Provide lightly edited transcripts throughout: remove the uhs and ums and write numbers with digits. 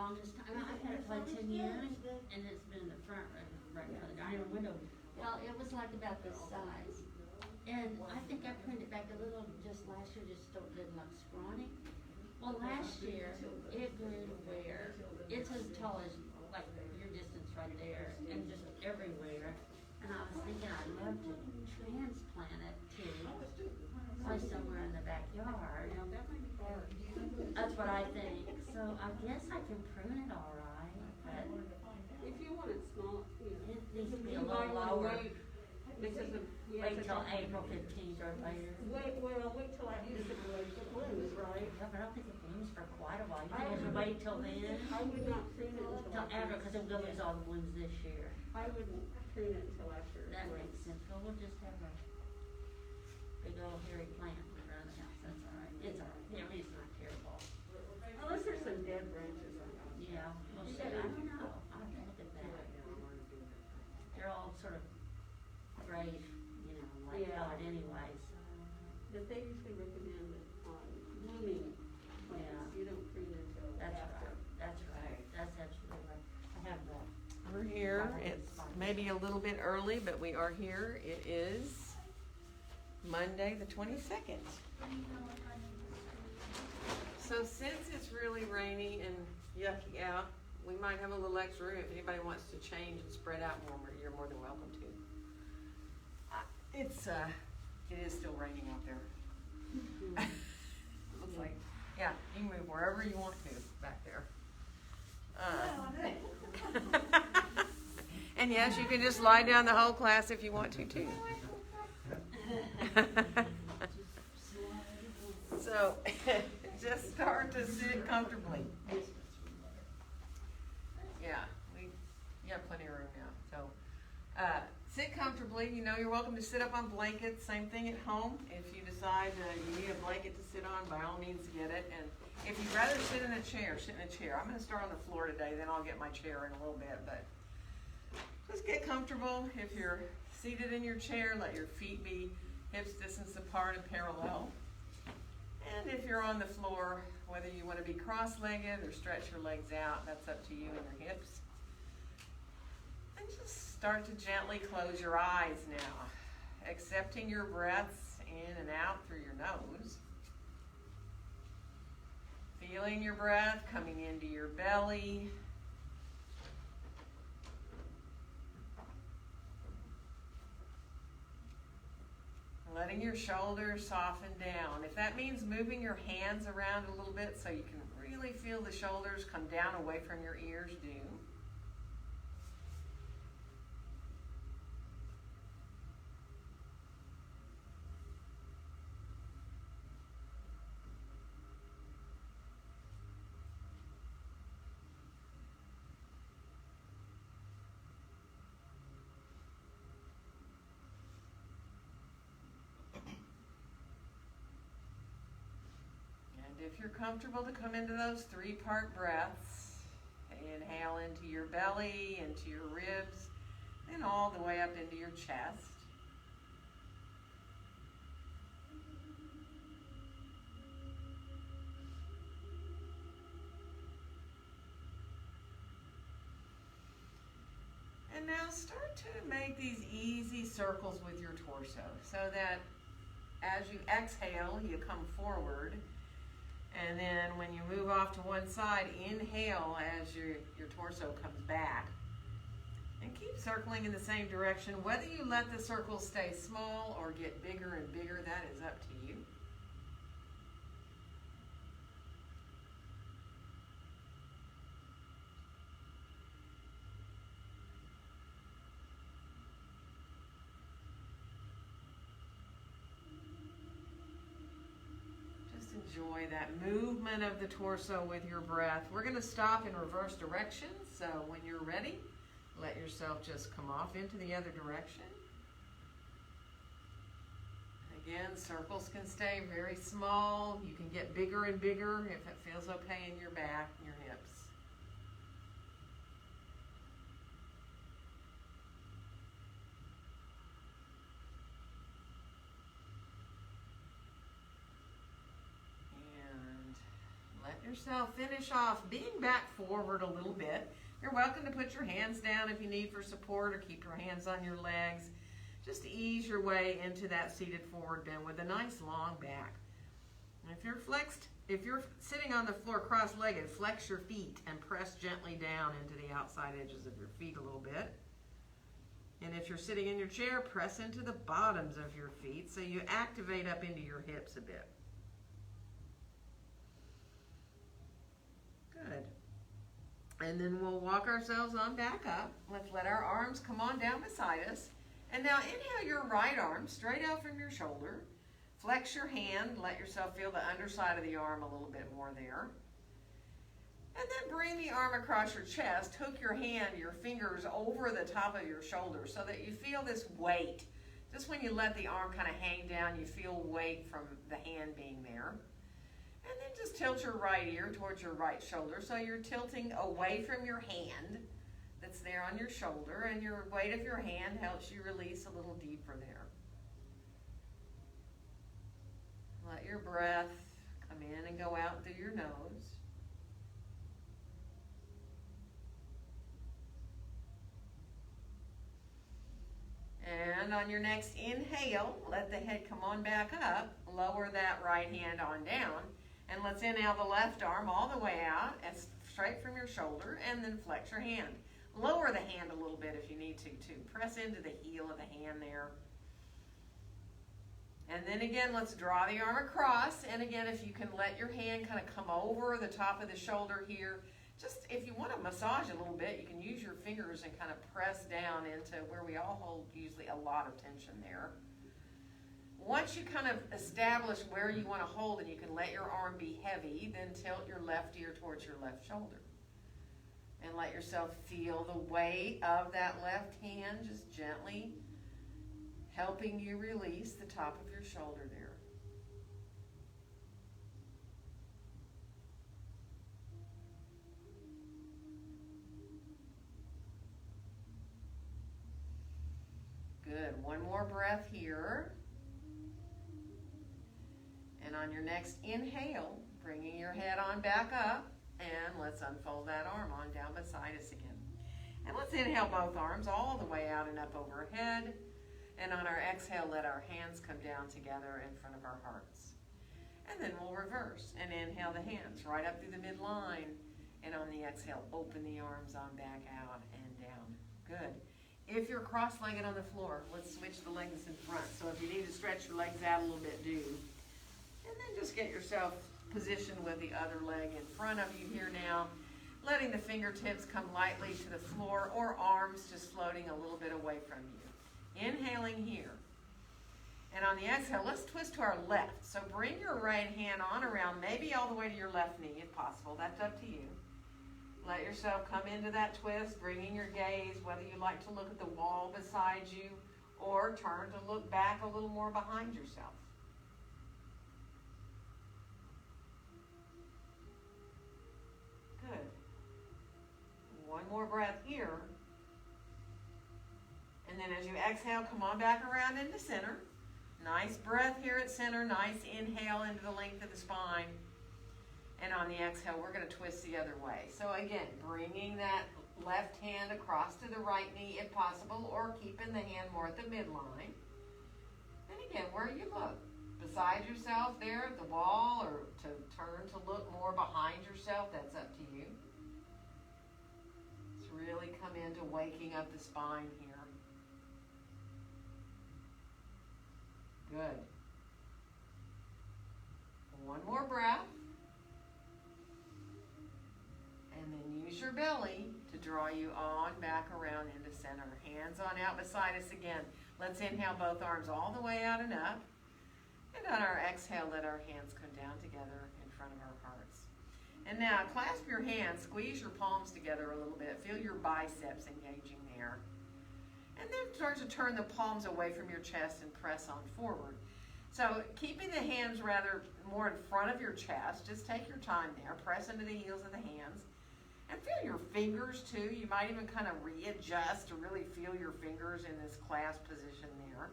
longest time. I've had it for like 10 years, and it's been in the front, right by the dining room window. Well, it was like about this size. And I think I pruned it back a little just last year, just so it didn't look scrawny. Well, last year, it grew to where it's as tall as, like, your distance right there, and just everywhere. And I was thinking I'd love to transplant it to place somewhere in the backyard. That's what I think. So I guess I can prune it all right, but if you want it small, it needs to be a little lower. Because of, Wait till April 15th or later. wait till I use it when it blooms, right? Yeah, but I don't think it blooms for quite a while. You think I should wait till then? I would not prune it Till after, because it will lose all the blooms this year. I wouldn't prune it until after. That makes sense. Well, we'll just have a big old hairy plant around the house. That's all right. It's all right. Yeah, it's not terrible. Unless there's some dead branches on it. Yeah, we'll see. I don't know. I'll have to look at that. They're all sort of gray, light colored anyway, so. But they usually recommend it on blooming plants. You don't prune until after. That's right. That's absolutely right. I have that. We're here. It's maybe a little bit early, but we are here. It is Monday the 22nd. So since it's really rainy and yucky out, we might have a little extra room. If anybody wants to change and spread out more, you're more than welcome to. It is still raining out there. Looks like, yeah, you can move wherever you want to back there. And yes, you can just lie down the whole class if you want to too. So, just start to sit comfortably. Yeah, we have plenty of room now. So, sit comfortably. You're welcome to sit up on blankets. Same thing at home. If you decide you need a blanket to sit on, by all means get it. And if you'd rather sit in a chair, sit in a chair. I'm going to start on the floor today, then I'll get my chair in a little bit. But just get comfortable. If you're seated in your chair, let your feet be hips distance apart and parallel. And if you're on the floor, whether you want to be cross-legged or stretch your legs out, that's up to you and your hips. And just start to gently close your eyes now, accepting your breaths in and out through your nose. Feeling your breath coming into your belly. Letting your shoulders soften down. If that means moving your hands around a little bit so you can really feel the shoulders come down away from your ears, do. If you're comfortable to come into those 3-part breaths, inhale into your belly, into your ribs, and all the way up into your chest. And now start to make these easy circles with your torso so that as you exhale, you come forward. And then when you move off to one side, inhale as your torso comes back. And keep circling in the same direction. Whether you let the circles stay small or get bigger and bigger, that is up to you. Enjoy that movement of the torso with your breath. We're going to stop in reverse direction, so when you're ready, let yourself just come off into the other direction. Again, circles can stay very small. You can get bigger and bigger if it feels okay in your back and your hips. yourself finish off being back forward a little bit. You're welcome to put your hands down if you need for support, or keep your hands on your legs. Just ease your way into that seated forward bend with a nice long back. And if you're sitting on the floor cross-legged, flex your feet and press gently down into the outside edges of your feet a little bit. And if you're sitting in your chair, press into the bottoms of your feet so you activate up into your hips a bit. Good. And then we'll walk ourselves on back up. Let's let our arms come on down beside us. And now inhale your right arm straight out from your shoulder. Flex your hand. Let yourself feel the underside of the arm a little bit more there. And then bring the arm across your chest. Hook your hand, your fingers over the top of your shoulder so that you feel this weight. Just when you let the arm kind of hang down, you feel weight from the hand being there. And then just tilt your right ear towards your right shoulder so you're tilting away from your hand that's there on your shoulder, and your weight of your hand helps you release a little deeper there. Let your breath come in and go out through your nose. And on your next inhale, let the head come on back up. Lower that right hand on down. And let's inhale the left arm all the way out, as straight from your shoulder, and then flex your hand. Lower the hand a little bit if you need to. Press into the heel of the hand there. And then again, let's draw the arm across. And again, if you can let your hand kind of come over the top of the shoulder here. Just if you want to massage a little bit, you can use your fingers and kind of press down into where we all hold usually a lot of tension there. Once you kind of establish where you want to hold and you can let your arm be heavy, then tilt your left ear towards your left shoulder. And let yourself feel the weight of that left hand just gently helping you release the top of your shoulder there. Good. One more breath here. And on your next inhale, bringing your head on back up, and let's unfold that arm on down beside us again. And let's inhale both arms all the way out and up overhead. And on our exhale, let our hands come down together in front of our hearts. And then we'll reverse and inhale the hands right up through the midline. And on the exhale, open the arms on back out and down. Good. If you're cross-legged on the floor, let's switch the legs in front. So if you need to stretch your legs out a little bit, do. And then just get yourself positioned with the other leg in front of you here now, letting the fingertips come lightly to the floor or arms just floating a little bit away from you. Inhaling here. And on the exhale, let's twist to our left. So bring your right hand on around, maybe all the way to your left knee if possible. That's up to you. Let yourself come into that twist, bringing your gaze, whether you like to look at the wall beside you or turn to look back a little more behind yourself. Good. One more breath here. And then as you exhale, come on back around into center. Nice breath here at center. Nice inhale into the length of the spine. And on the exhale, we're going to twist the other way. So again, bringing that left hand across to the right knee if possible, or keeping the hand more at the midline. And again, where you look. Beside yourself there at the wall, or to turn to look more behind yourself, that's up to you. Let's really come into waking up the spine here. Good. One more breath. And then use your belly to draw you on back around into center. Hands on out beside us again. Let's inhale both arms all the way out and up. And on our exhale, let our hands come down together in front of our hearts. And now clasp your hands, squeeze your palms together a little bit. Feel your biceps engaging there. And then start to turn the palms away from your chest and press on forward. So keeping the hands rather more in front of your chest, just take your time there. Press into the heels of the hands. And feel your fingers too. You might even kind of readjust to really feel your fingers in this clasp position there.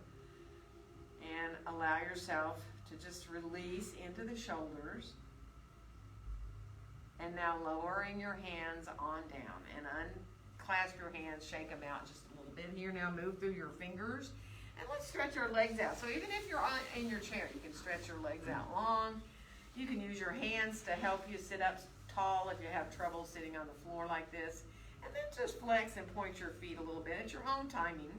And allow yourself to just release into the shoulders. And now lowering your hands on down and unclasp your hands, shake them out just a little bit here. Now move through your fingers and let's stretch our legs out. So even if you're in your chair, you can stretch your legs out long. You can use your hands to help you sit up tall if you have trouble sitting on the floor like this. And then just flex and point your feet a little bit at your own timing.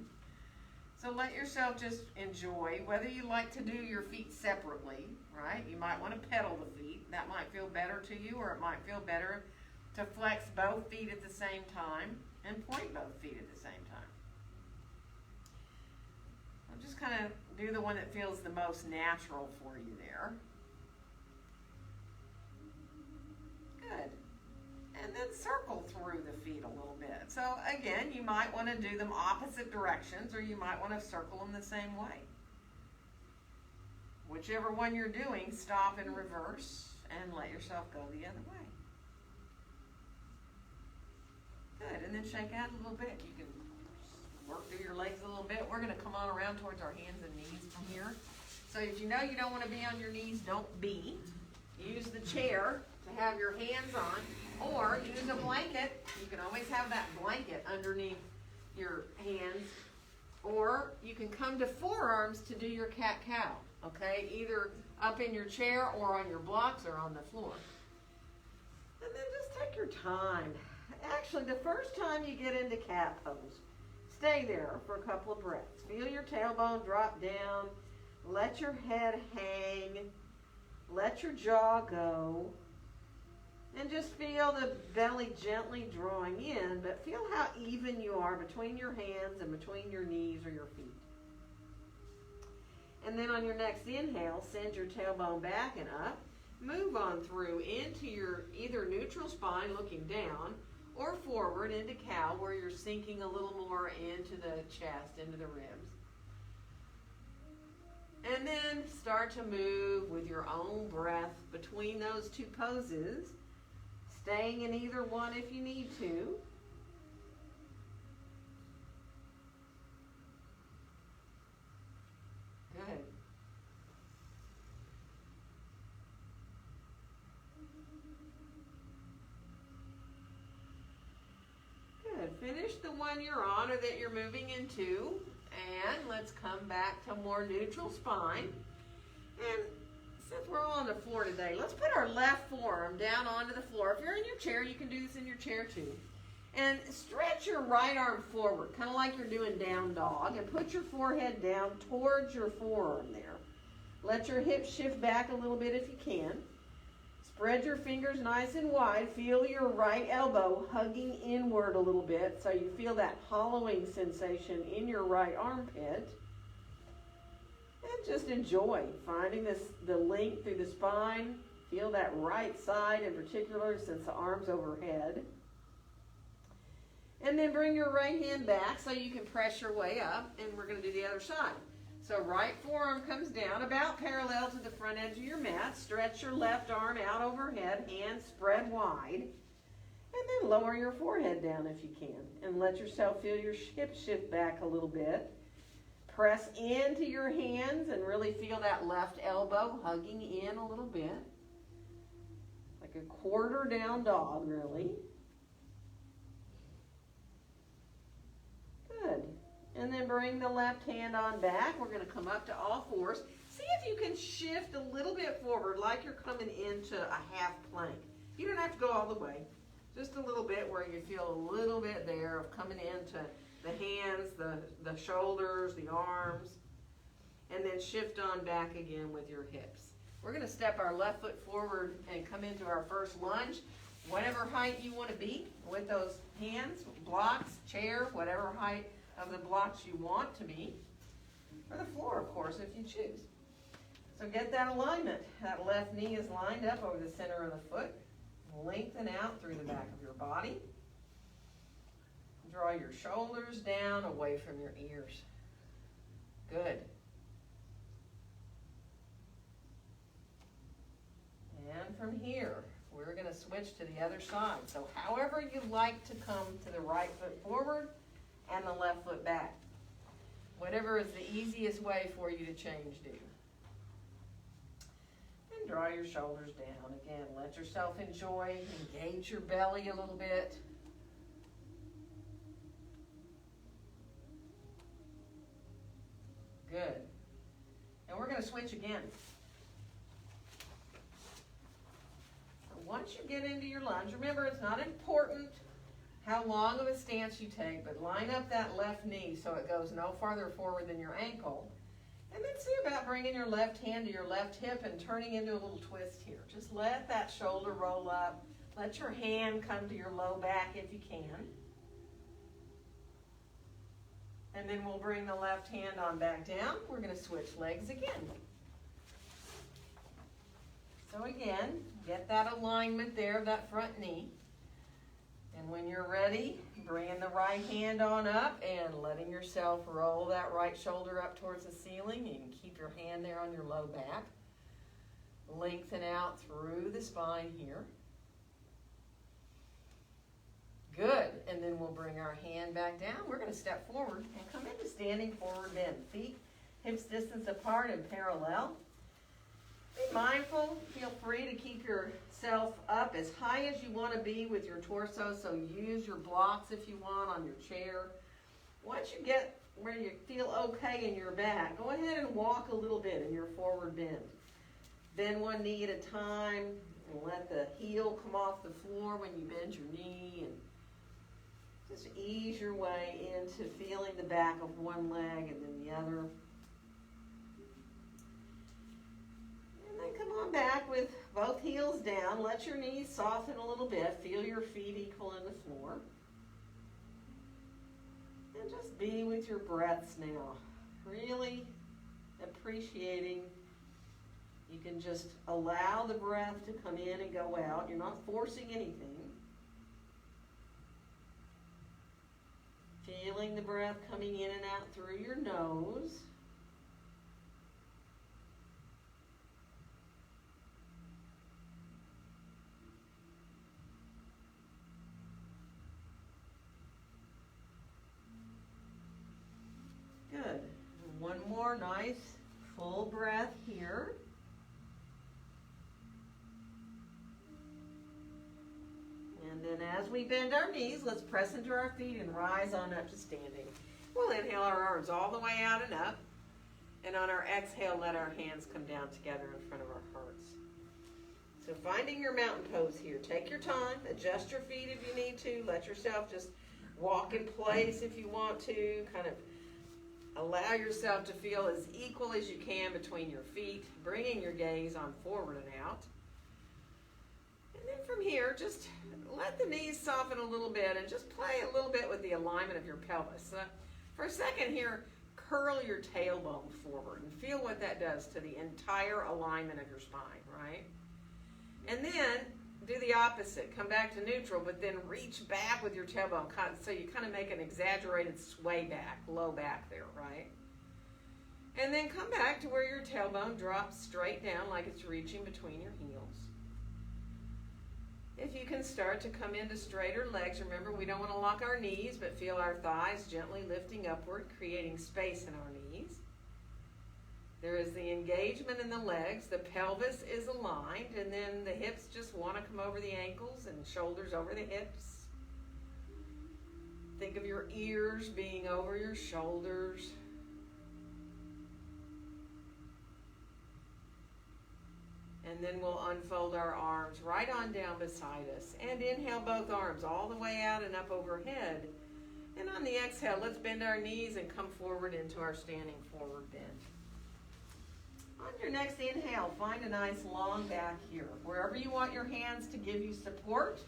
So let yourself just enjoy, whether you like to do your feet separately, right? You might want to pedal the feet. That might feel better to you, or it might feel better to flex both feet at the same time and point both feet at the same time. I'll just kind of do the one that feels the most natural for you there. Good. And then circle through the feet a little bit. So again, you might want to do them opposite directions, or you might want to circle them the same way. Whichever one you're doing, stop and reverse and let yourself go the other way. Good, and then shake out a little bit. You can work through your legs a little bit. We're going to come on around towards our hands and knees from here. So if you know you don't want to be on your knees, don't be. Use the chair to have your hands on, or use a blanket. You can always have that blanket underneath your hands, or you can come to forearms to do your cat-cow, okay? Either up in your chair or on your blocks or on the floor. And then just take your time. Actually, the first time you get into cat pose, stay there for a couple of breaths. Feel your tailbone drop down. Let your head hang. Let your jaw go. And just feel the belly gently drawing in, but feel how even you are between your hands and between your knees or your feet. And then on your next inhale, send your tailbone back and up. Move on through into your either neutral spine looking down or forward into cow where you're sinking a little more into the chest, into the ribs. And then start to move with your own breath between those two poses, staying in either one if you need to. Good. Good. Finish the one you're on or that you're moving into. And let's come back to more neutral spine. And since we're all on the floor today, let's put our left forearm down onto the floor. If you're in your chair, you can do this in your chair too. And stretch your right arm forward, kind of like you're doing down dog, and put your forehead down towards your forearm there. Let your hips shift back a little bit if you can. Spread your fingers nice and wide. Feel your right elbow hugging inward a little bit so you feel that hollowing sensation in your right armpit. And just enjoy finding the length through the spine. Feel that right side in particular since the arm's overhead. And then bring your right hand back so you can press your way up, and we're going to do the other side. So right forearm comes down about parallel to the front edge of your mat. Stretch your left arm out overhead, hands spread wide. And then lower your forehead down if you can. And let yourself feel your hips shift back a little bit. Press into your hands and really feel that left elbow hugging in a little bit. Like a quarter down dog, really. Good. And then bring the left hand on back. We're going to come up to all fours. See if you can shift a little bit forward like you're coming into a half plank. You don't have to go all the way. Just a little bit where you feel a little bit there of coming into the hands, the shoulders, the arms. And then shift on back again with your hips. We're going to step our left foot forward and come into our first lunge. Whatever height you want to be with those hands, blocks, chair, whatever height of the blocks you want to be, or the floor, of course, if you choose. So get that alignment. That left knee is lined up over the center of the foot. Lengthen out through the back of your body. Draw your shoulders down away from your ears. Good. And from here, we're going to switch to the other side. So however you like to come to the right foot forward, and the left foot back. Whatever is the easiest way for you to change, do. And draw your shoulders down. Again, let yourself enjoy, engage your belly a little bit. Good. And we're going to switch again. So once you get into your lunge, remember it's not important how long of a stance you take, but line up that left knee so it goes no farther forward than your ankle. And then see about bringing your left hand to your left hip and turning into a little twist here. Just let that shoulder roll up. Let your hand come to your low back if you can. And then we'll bring the left hand on back down. We're going to switch legs again. So again, get that alignment there of that front knee. And when you're ready, bringing the right hand on up and letting yourself roll that right shoulder up towards the ceiling. You can keep your hand there on your low back. Lengthen out through the spine here. Good. And then we'll bring our hand back down. We're going to step forward and come into standing forward bend. Feet hips distance apart and parallel. Be mindful. Feel free to keep yourself up as high as you want to be with your torso. So use your blocks if you want on your chair. Once you get where you feel okay in your back, go ahead and walk a little bit in your forward bend. Bend one knee at a time and let the heel come off the floor when you bend your knee, and just ease your way into feeling the back of one leg and then the other. And then come on back with both heels down. Let your knees soften a little bit. Feel your feet equal in the floor. And just be with your breaths now. Really appreciating. You can just allow the breath to come in and go out. You're not forcing anything. Feeling the breath coming in and out through your nose. Good. One more nice full breath here. And then as we bend our knees, let's press into our feet and rise on up to standing. We'll inhale our arms all the way out and up. And on our exhale, let our hands come down together in front of our hearts. So finding your mountain pose here. Take your time. Adjust your feet if you need to. Let yourself just walk in place if you want to. Kind of allow yourself to feel as equal as you can between your feet. Bringing your gaze on forward and out. And then from here, just let the knees soften a little bit and just play a little bit with the alignment of your pelvis. For a second here, curl your tailbone forward and feel what that does to the entire alignment of your spine, right? And then do the opposite. Come back to neutral, but then reach back with your tailbone so you kind of make an exaggerated sway back, low back there, right? And then come back to where your tailbone drops straight down like it's reaching between your heels. If you can start to come into straighter legs, remember we don't want to lock our knees, but feel our thighs gently lifting upward, creating space in our knees. There is the engagement in the legs, the pelvis is aligned, and then the hips just want to come over the ankles and shoulders over the hips. Think of your ears being over your shoulders. And then we'll unfold our arms right on down beside us. And inhale both arms all the way out and up overhead. And on the exhale, let's bend our knees and come forward into our standing forward bend. On your next inhale, find a nice long back here. Wherever you want your hands to give you support.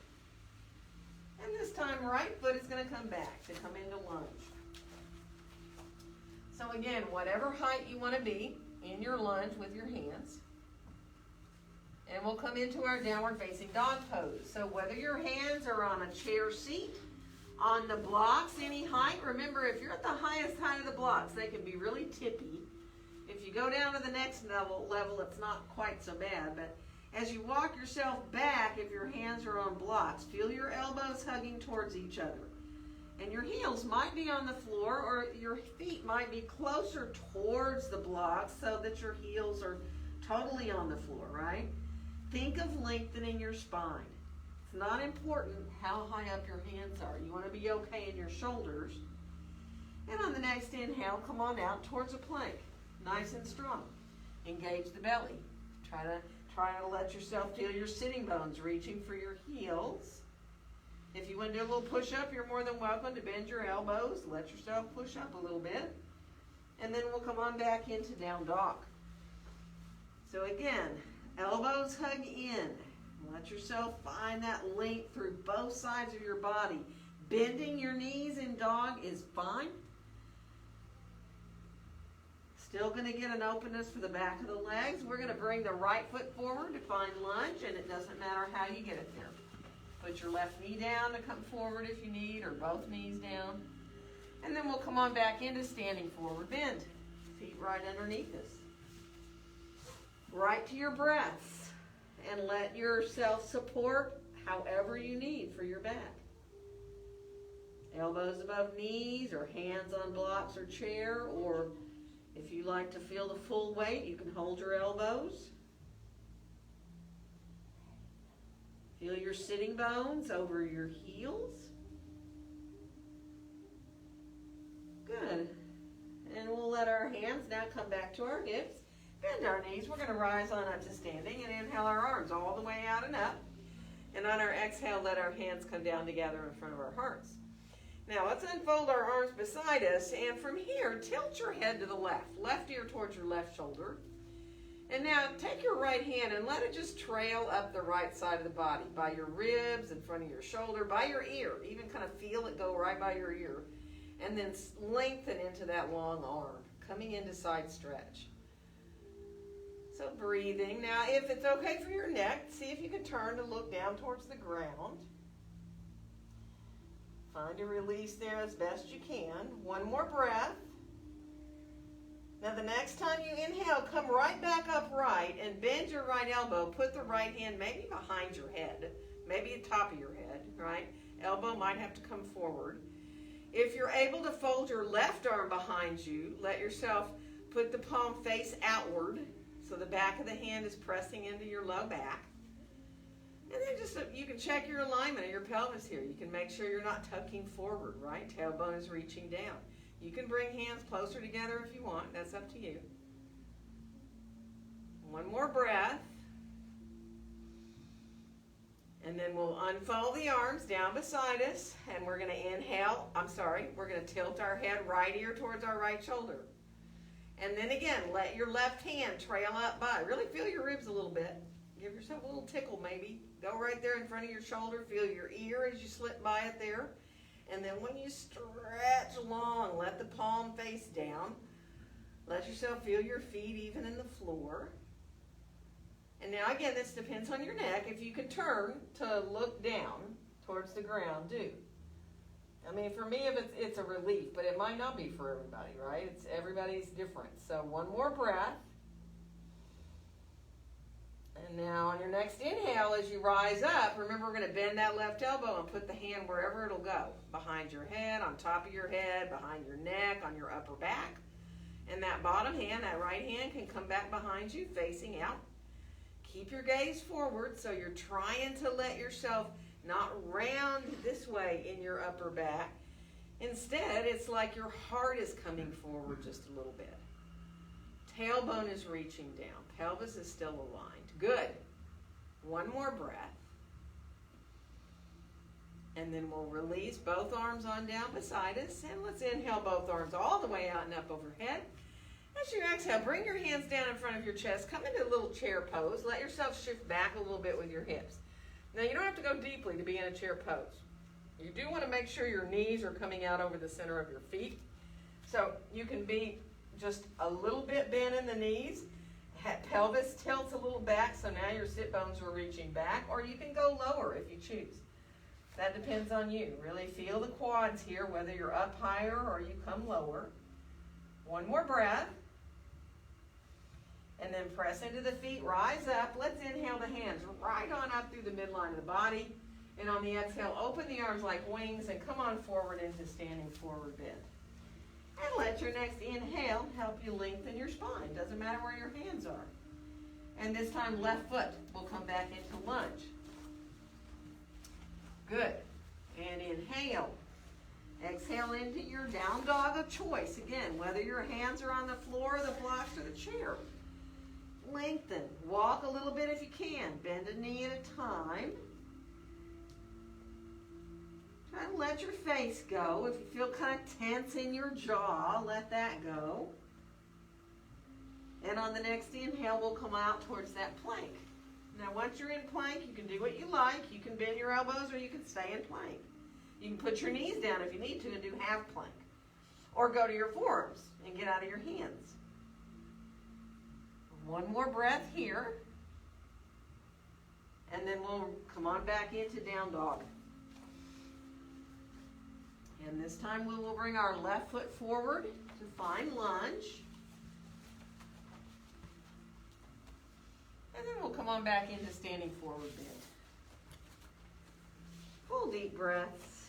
And this time, right foot is going to come back to come into lunge. So again, whatever height you want to be in your lunge with your hands. And we'll come into our downward facing dog pose. So whether your hands are on a chair seat, on the blocks, any height, remember if you're at the highest height of the blocks, they can be really tippy. If you go down to the next level, it's not quite so bad. But as you walk yourself back, if your hands are on blocks, feel your elbows hugging towards each other. And your heels might be on the floor, or your feet might be closer towards the blocks so that your heels are totally on the floor, right? Think of lengthening your spine. It's not important how high up your hands are. You want to be okay in your shoulders. And on the next inhale, come on out towards a plank. Nice and strong. Engage the belly. Try to let yourself feel your sitting bones reaching for your heels. If you want to do a little push-up, you're more than welcome to bend your elbows. Let yourself push up a little bit. And then we'll come on back into down dog. So again, elbows hug in. Let yourself find that length through both sides of your body. Bending your knees in dog is fine. Still going to get an openness for the back of the legs. We're going to bring the right foot forward to find lunge, and it doesn't matter how you get it there. Put your left knee down to come forward if you need, or both knees down. And then we'll come on back into standing forward bend. Feet right underneath us. Right to your breaths, and let yourself support however you need for your back. Elbows above knees, or hands on blocks or chair, or if you like to feel the full weight, you can hold your elbows. Feel your sitting bones over your heels. Good. And we'll let our hands now come back to our hips. Bend our knees. We're going to rise on up to standing and inhale our arms all the way out and up. And on our exhale, let our hands come down together in front of our hearts. Now let's unfold our arms beside us, and from here, tilt your head to the left ear towards your left shoulder. And now take your right hand and let it just trail up the right side of the body, by your ribs, in front of your shoulder, by your ear. Even kind of feel it go right by your ear. And then lengthen into that long arm, coming into side stretch. So breathing. Now if it's okay for your neck, see if you can turn to look down towards the ground. Find a release there as best you can. One more breath. Now the next time you inhale, come right back upright and bend your right elbow. Put the right hand maybe behind your head, maybe at the top of your head, right? Elbow might have to come forward. If you're able to fold your left arm behind you, let yourself put the palm face outward so the back of the hand is pressing into your low back. And then just, you can check your alignment of your pelvis here. You can make sure you're not tucking forward, right? Tailbone is reaching down. You can bring hands closer together if you want. That's up to you. One more breath. And then we'll unfold the arms down beside us. And we're going to inhale. We're going to tilt our head right ear towards our right shoulder. And then again, let your left hand trail up by. Really feel your ribs a little bit. Give yourself a little tickle maybe. Go right there in front of your shoulder. Feel your ear as you slip by it there. And then when you stretch long, let the palm face down. Let yourself feel your feet even in the floor. And now again, this depends on your neck. If you can turn to look down towards the ground, do. I mean, for me, if it's a relief, but it might not be for everybody, right? Everybody's different. So one more breath. And now on your next inhale, as you rise up, remember we're going to bend that left elbow and put the hand wherever it'll go. Behind your head, on top of your head, behind your neck, on your upper back. And that bottom hand, that right hand, can come back behind you, facing out. Keep your gaze forward, so you're trying to let yourself not round this way in your upper back. Instead, it's like your heart is coming forward just a little bit. Tailbone is reaching down. Pelvis is still aligned. Good. One more breath. And then we'll release both arms on down beside us. And let's inhale both arms all the way out and up overhead. As you exhale, bring your hands down in front of your chest. Come into a little chair pose. Let yourself shift back a little bit with your hips. Now, you don't have to go deeply to be in a chair pose. You do want to make sure your knees are coming out over the center of your feet. So you can be just a little bit bent in the knees. Pelvis tilts a little back, so now your sit bones are reaching back. Or you can go lower if you choose. That depends on you. Really feel the quads here, whether you're up higher or you come lower. One more breath. And then press into the feet, rise up. Let's inhale the hands right on up through the midline of the body. And on the exhale, open the arms like wings and come on forward into standing forward bend. And let your next inhale help you lengthen your spine. Doesn't matter where your hands are. And this time left foot will come back into lunge. Good. And inhale. Exhale into your down dog of choice. Again, whether your hands are on the floor, the blocks, or the chair. Lengthen. Walk a little bit if you can. Bend a knee at a time. Try to let your face go. If you feel kind of tense in your jaw, let that go. And on the next inhale, we'll come out towards that plank. Now, once you're in plank, you can do what you like. You can bend your elbows or you can stay in plank. You can put your knees down if you need to and do half plank. Or go to your forearms and get out of your hands. One more breath here. And then we'll come on back into down dog. And this time we will bring our left foot forward to find lunge. And then we'll come on back into standing forward bend. Full deep breaths.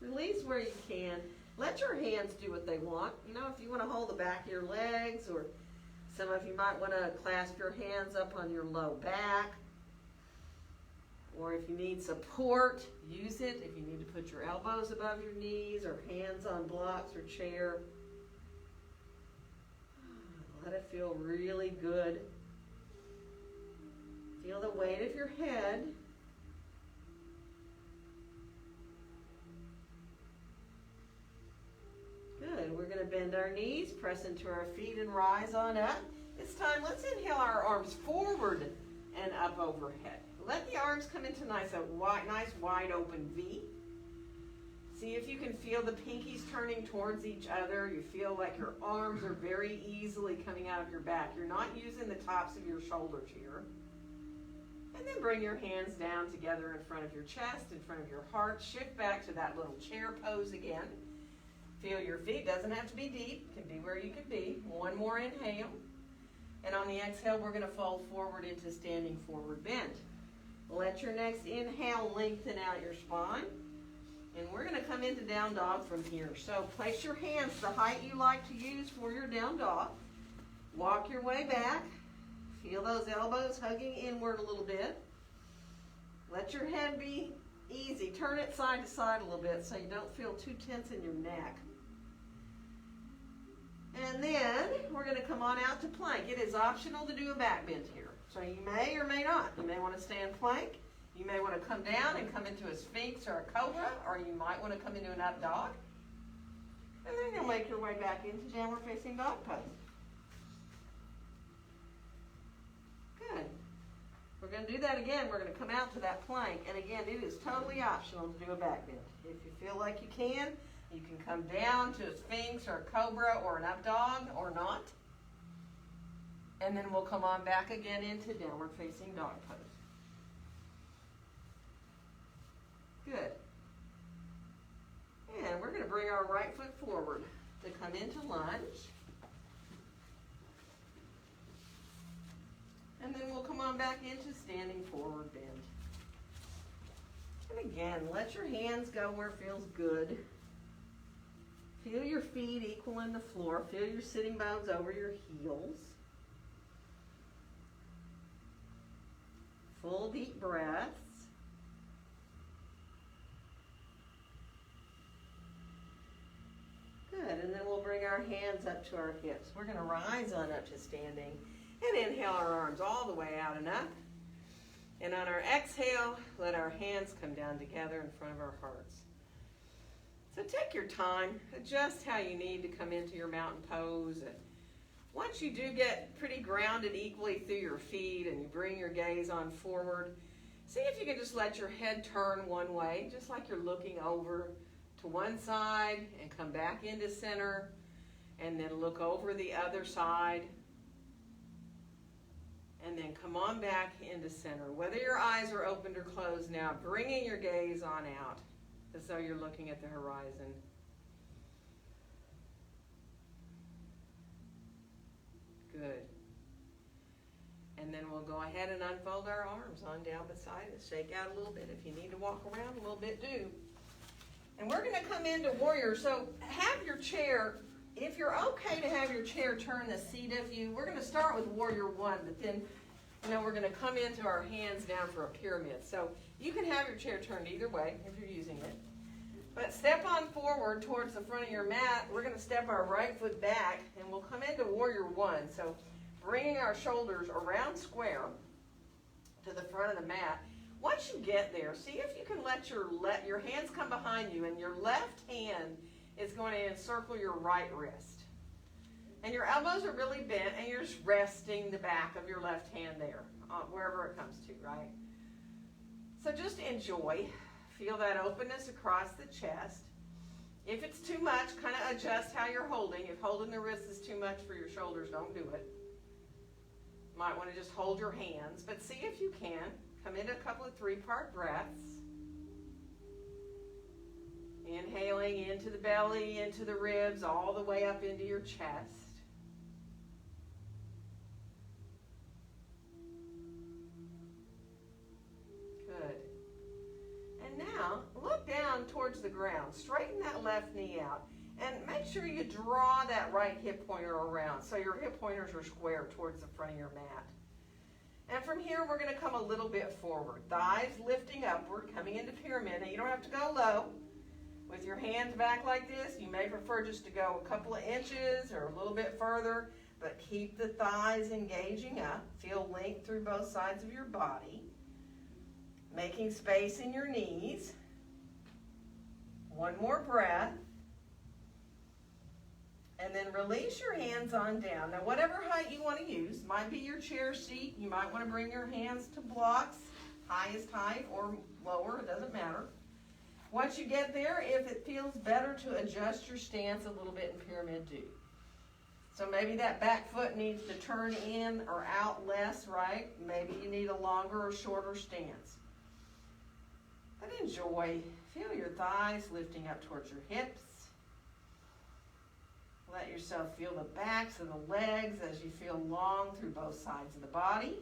Release where you can. Let your hands do what they want. You know, if you want to hold the back of your legs, or some of you might want to clasp your hands up on your low back. Or if you need support, use it. If you need to put your elbows above your knees or hands on blocks or chair. Let it feel really good. Feel the weight of your head. Good. We're going to bend our knees, press into our feet, and rise on up. This time, let's inhale our arms forward and up overhead. Let the arms come into nice wide open V. See if you can feel the pinkies turning towards each other. You feel like your arms are very easily coming out of your back. You're not using the tops of your shoulders here. And then bring your hands down together in front of your chest, in front of your heart. Shift back to that little chair pose again. Feel your feet. Doesn't have to be deep. Can be where you can be. One more inhale. And on the exhale, we're going to fold forward into standing forward bend. Let your next inhale lengthen out your spine. And we're going to come into down dog from here. So place your hands the height you like to use for your down dog. Walk your way back. Feel those elbows hugging inward a little bit. Let your head be easy. Turn it side to side a little bit so you don't feel too tense in your neck. And then we're going to come on out to plank. It is optional to do a back bend here. So you may or may not. You may want to stay in plank. You may want to come down and come into a sphinx or a cobra, or you might want to come into an up dog. And then you'll make your way back into downward facing dog pose. Good. We're going to do that again. We're going to come out to that plank. And again, it is totally optional to do a back bend. If you feel like you can come down to a sphinx or a cobra or an up dog or not. And then we'll come on back again into downward facing dog pose. Good. And we're going to bring our right foot forward to come into lunge. And then we'll come on back into standing forward bend. And again, let your hands go where it feels good. Feel your feet equal in the floor. Feel your sitting bones over your heels. Full deep breaths. Good, and then we'll bring our hands up to our hips. We're going to rise on up to standing and inhale our arms all the way out and up. And on our exhale, let our hands come down together in front of our hearts. So take your time, adjust how you need to come into your mountain pose. And once you do get pretty grounded equally through your feet and you bring your gaze on forward, see if you can just let your head turn one way, just like you're looking over to one side and come back into center, and then look over the other side, and then come on back into center. Whether your eyes are opened or closed now, bringing your gaze on out as though you're looking at the horizon. Good. And then we'll go ahead and unfold our arms on down beside us. Shake out a little bit. If you need to walk around a little bit, do. And we're going to come into warrior. So have your chair, if you're okay to have your chair turn the seat of you, we're going to start with warrior one, but then And then we're going to come into our hands down for a pyramid. So you can have your chair turned either way if you're using it. But step on forward towards the front of your mat. We're going to step our right foot back, and we'll come into Warrior One. So bringing our shoulders around square to the front of the mat. Once you get there, see if you can let your hands come behind you, and your left hand is going to encircle your right wrist. And your elbows are really bent, and you're just resting the back of your left hand there, wherever it comes to, right? So just enjoy. Feel that openness across the chest. If it's too much, kind of adjust how you're holding. If holding the wrist is too much for your shoulders, don't do it. Might want to just hold your hands, but see if you can. Come into a couple of 3-part breaths. Inhaling into the belly, into the ribs, all the way up into your chest. Good. And now, look down towards the ground. Straighten that left knee out. And make sure you draw that right hip pointer around so your hip pointers are square towards the front of your mat. And from here, we're going to come a little bit forward. Thighs lifting upward, coming into pyramid. Now, you don't have to go low. With your hands back like this, you may prefer just to go a couple of inches or a little bit further, but keep the thighs engaging up. Feel length through both sides of your body. Making space in your knees. One more breath. And then release your hands on down. Now, whatever height you want to use, might be your chair seat. You might want to bring your hands to blocks, highest height or lower, it doesn't matter. Once you get there, if it feels better to adjust your stance a little bit in pyramid, do. So maybe that back foot needs to turn in or out less, right? Maybe you need a longer or shorter stance. But enjoy. Feel your thighs lifting up towards your hips. Let yourself feel the backs of the legs as you feel long through both sides of the body.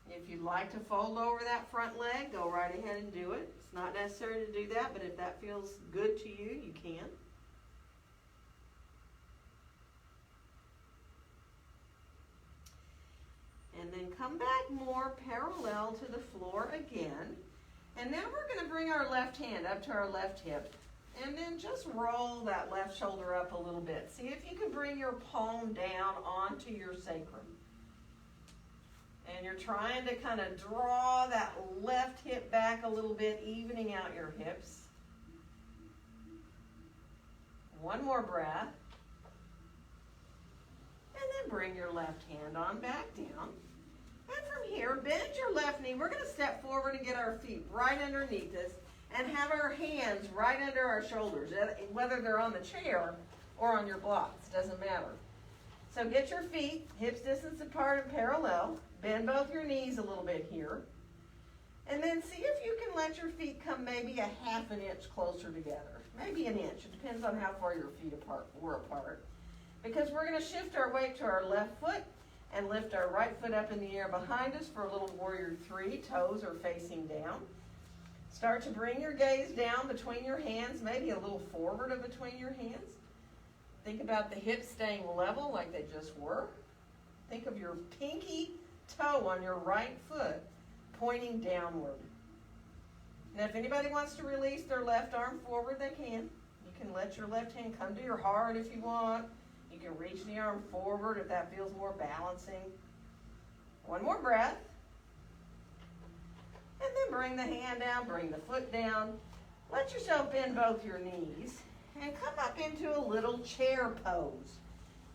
If you'd like to fold over that front leg, go right ahead and do it. It's not necessary to do that, but if that feels good to you, you can. And then come back more parallel to the floor again. And now we're going to bring our left hand up to our left hip. And then just roll that left shoulder up a little bit. See if you can bring your palm down onto your sacrum. And you're trying to kind of draw that left hip back a little bit, evening out your hips. One more breath. And then bring your left hand on back down. And from here, bend your left knee. We're going to step forward and get our feet right underneath us. And have our hands right under our shoulders, whether they're on the chair or on your blocks, doesn't matter. So get your feet hips distance apart and parallel. Bend both your knees a little bit here. And then see if you can let your feet come maybe a half an inch closer together. Maybe an inch. It depends on how far your feet were apart. Because we're going to shift our weight to our left foot and lift our right foot up in the air behind us for a little warrior 3. Toes are facing down. Start to bring your gaze down between your hands, maybe a little forward of between your hands. Think about the hips staying level like they just were. Think of your pinky toe on your right foot pointing downward. Now, if anybody wants to release their left arm forward, they can. You can let your left hand come to your heart if you want. You can reach the arm forward if that feels more balancing. One more breath. And then bring the hand down, bring the foot down. Let yourself bend both your knees and come up into a little chair pose.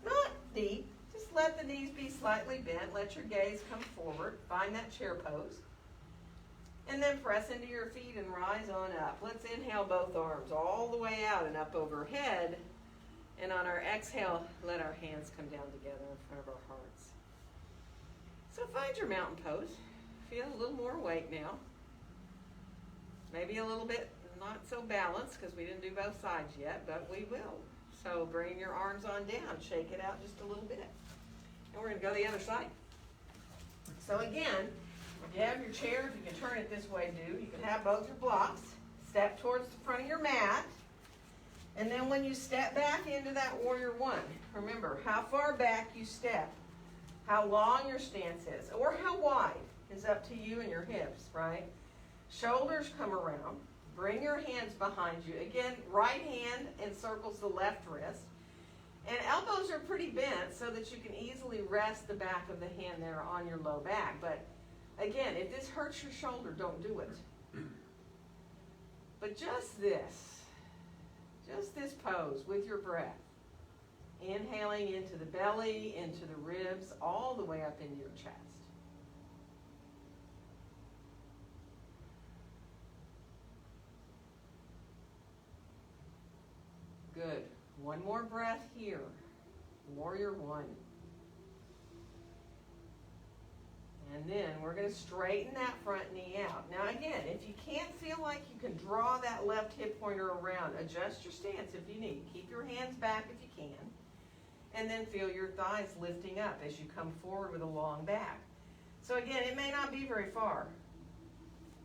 Not deep, just let the knees be slightly bent. Let your gaze come forward. Find that chair pose. And then press into your feet and rise on up. Let's inhale both arms all the way out and up overhead. And on our exhale, let our hands come down together in front of our hearts. So find your mountain pose. Feel a little more weight now. Maybe a little bit not so balanced because we didn't do both sides yet, but we will. So bring your arms on down. Shake it out just a little bit. And we're going to go the other side. So again, if you have your chair, if you can turn it this way, do. You can have both your blocks. Step towards the front of your mat. And then when you step back into that warrior 1, remember how far back you step, How long your stance is, or how wide is up to you and your hips, right? Shoulders come around. Bring your hands behind you. Again, right hand encircles the left wrist. And elbows are pretty bent so that you can easily rest the back of the hand there on your low back. But again, if this hurts your shoulder, don't do it. But just this pose with your breath. Inhaling into the belly, into the ribs, all the way up into your chest. Good. One more breath here. Warrior one. And then we're going to straighten that front knee out. Now again, if you can't feel like you can draw that left hip pointer around, adjust your stance if you need. Keep your hands back if you can. And then feel your thighs lifting up as you come forward with a long back. So again, it may not be very far.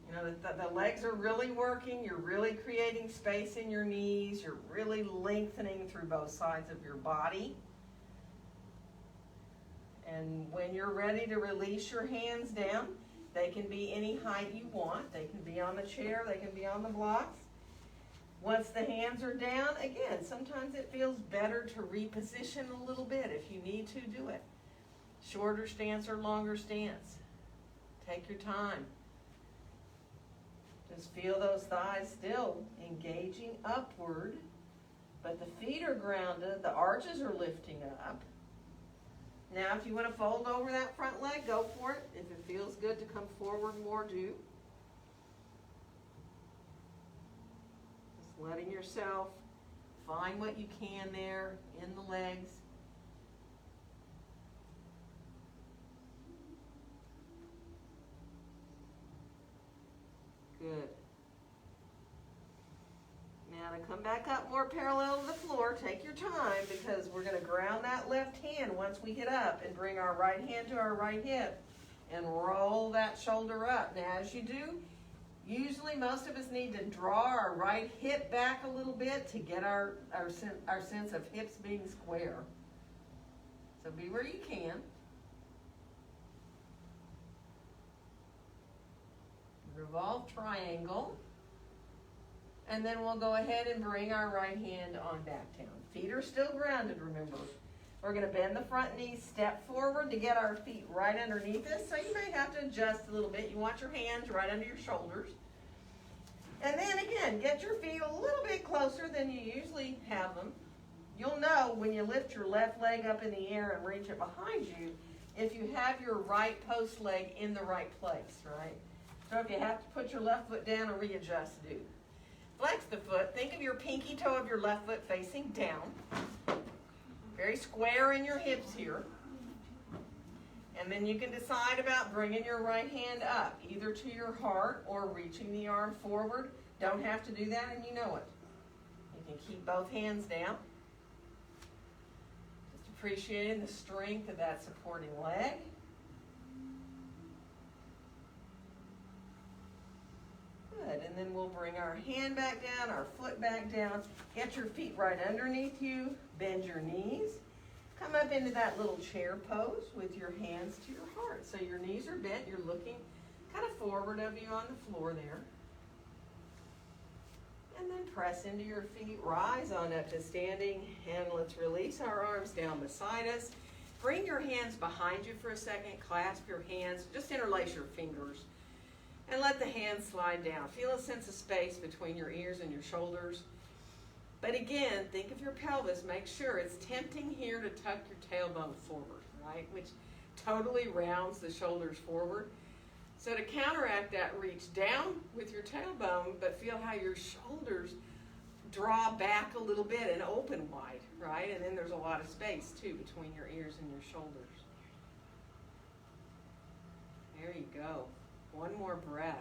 You know, the legs are really working. You're really creating space in your knees. You're really lengthening through both sides of your body. And when you're ready to release your hands down, they can be any height you want. They can be on the chair. They can be on the blocks. Once the hands are down, again, sometimes it feels better to reposition a little bit. If you need to, do it. Shorter stance or longer stance. Take your time. Just feel those thighs still engaging upward, but the feet are grounded, the arches are lifting up. Now, if you want to fold over that front leg, go for it. If it feels good to come forward more, do. Just letting yourself find what you can there in the legs. Good. Now to come back up more parallel to the floor, take your time because we're going to ground that left hand once we get up and bring our right hand to our right hip and roll that shoulder up. Now as you do, usually most of us need to draw our right hip back a little bit to get our sense of hips being square. So be where you can. Revolve triangle. And then we'll go ahead and bring our right hand on back down. Feet are still grounded, remember. We're going to bend the front knee, step forward to get our feet right underneath us. So you may have to adjust a little bit. You want your hands right under your shoulders. And then again, get your feet a little bit closer than you usually have them. You'll know when you lift your left leg up in the air and reach it behind you if you have your right post leg in the right place, right? So if you have to put your left foot down and readjust, do. Flex the foot. Think of your pinky toe of your left foot facing down. Very square in your hips here. And then you can decide about bringing your right hand up, either to your heart or reaching the arm forward. Don't have to do that, and you know it. You can keep both hands down. Just appreciating the strength of that supporting leg. Good, and then we'll bring our hand back down, our foot back down. Get your feet right underneath you. Bend your knees. Come up into that little chair pose with your hands to your heart. So your knees are bent. You're looking kind of forward of you on the floor there. And then press into your feet. Rise on up to standing. And let's release our arms down beside us. Bring your hands behind you for a second. Clasp your hands. Just interlace your fingers. And let the hands slide down. Feel a sense of space between your ears and your shoulders. But again, think of your pelvis. Make sure it's tempting here to tuck your tailbone forward, right? Which totally rounds the shoulders forward. So to counteract that, reach down with your tailbone, but feel how your shoulders draw back a little bit and open wide, right? And then there's a lot of space, too, between your ears and your shoulders. There you go. One more breath.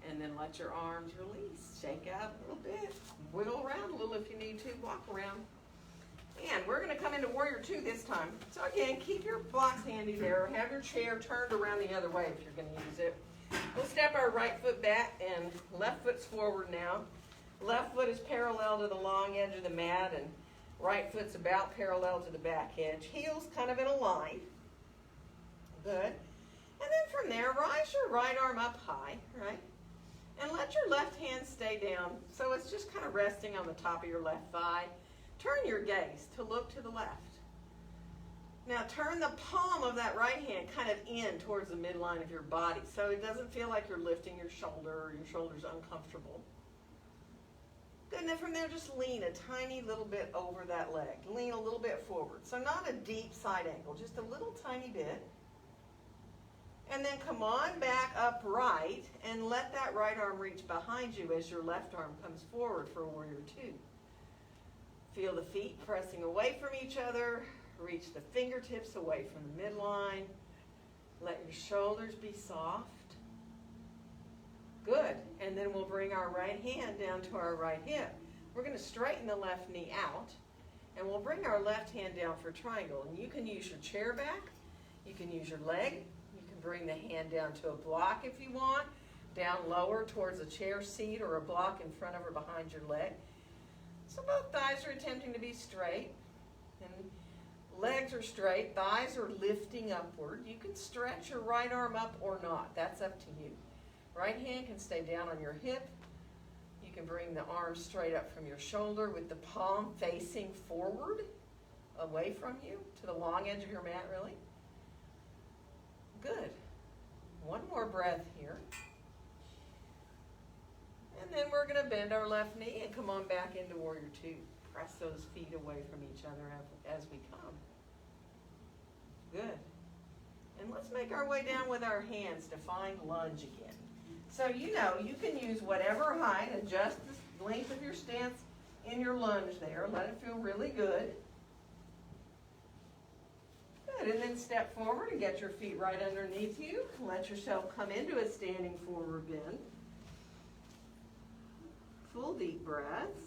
And then let your arms release. Shake out a little bit. Wiggle around a little if you need to. Walk around. And we're going to come into Warrior 2 this time. So again, keep your blocks handy there. Have your chair turned around the other way if you're going to use it. We'll step our right foot back and left foot's forward now. Left foot is parallel to the long edge of the mat, and Right foot's about parallel to the back edge. Heels kind of in a line. Good. And then from there, rise your right arm up high, right? And let your left hand stay down. So it's just kind of resting on the top of your left thigh. Turn your gaze to look to the left. Now turn the palm of that right hand kind of in towards the midline of your body so it doesn't feel like you're lifting your shoulder or your shoulder's uncomfortable. Good, and then from there just lean a tiny little bit over that leg. Lean a little bit forward. So not a deep side angle, just a little tiny bit. And then come on back upright and let that right arm reach behind you as your left arm comes forward for Warrior Two. Feel the feet pressing away from each other. Reach the fingertips away from the midline. Let your shoulders be soft. Good. And then we'll bring our right hand down to our right hip. We're going to straighten the left knee out. And we'll bring our left hand down for triangle. And you can use your chair back. You can use your leg. You can bring the hand down to a block if you want. Down lower towards a chair seat or a block in front of or behind your leg. So both thighs are attempting to be straight. And legs are straight. Thighs are lifting upward. You can stretch your right arm up or not. That's up to you. Right hand can stay down on your hip. You can bring the arm straight up from your shoulder with the palm facing forward, away from you, to the long edge of your mat, really. Good. One more breath here. And then we're going to bend our left knee and come on back into Warrior Two. Press those feet away from each other as we come. Good. And let's make our way down with our hands to find lunge again. So you know, you can use whatever height, adjust the length of your stance in your lunge there. Let it feel really good. Good, and then step forward and get your feet right underneath you. Let yourself come into a standing forward bend. Full deep breaths.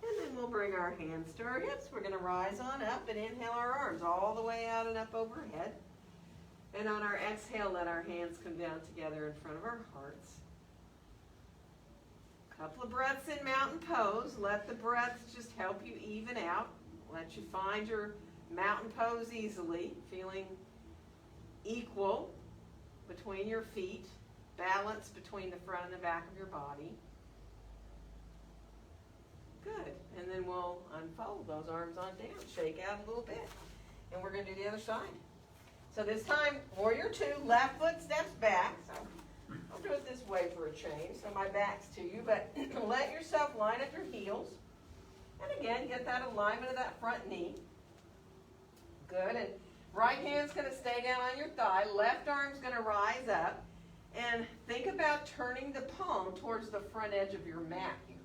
And then we'll bring our hands to our hips. We're going to rise on up and inhale our arms all the way out and up overhead. And on our exhale, let our hands come down together in front of our hearts. Couple of breaths in mountain pose. Let the breaths just help you even out. Let you find your mountain pose easily, feeling equal between your feet, balance between the front and the back of your body. Good. And then we'll unfold those arms on down, shake out a little bit. And we're going to do the other side. So this time, Warrior Two, left foot steps back. So I'll do it this way for a change, so my back's to you, but let yourself line up your heels. And again, get that alignment of that front knee. Good, and right hand's going to stay down on your thigh, left arm's going to rise up, and think about turning the palm towards the front edge of your mat here.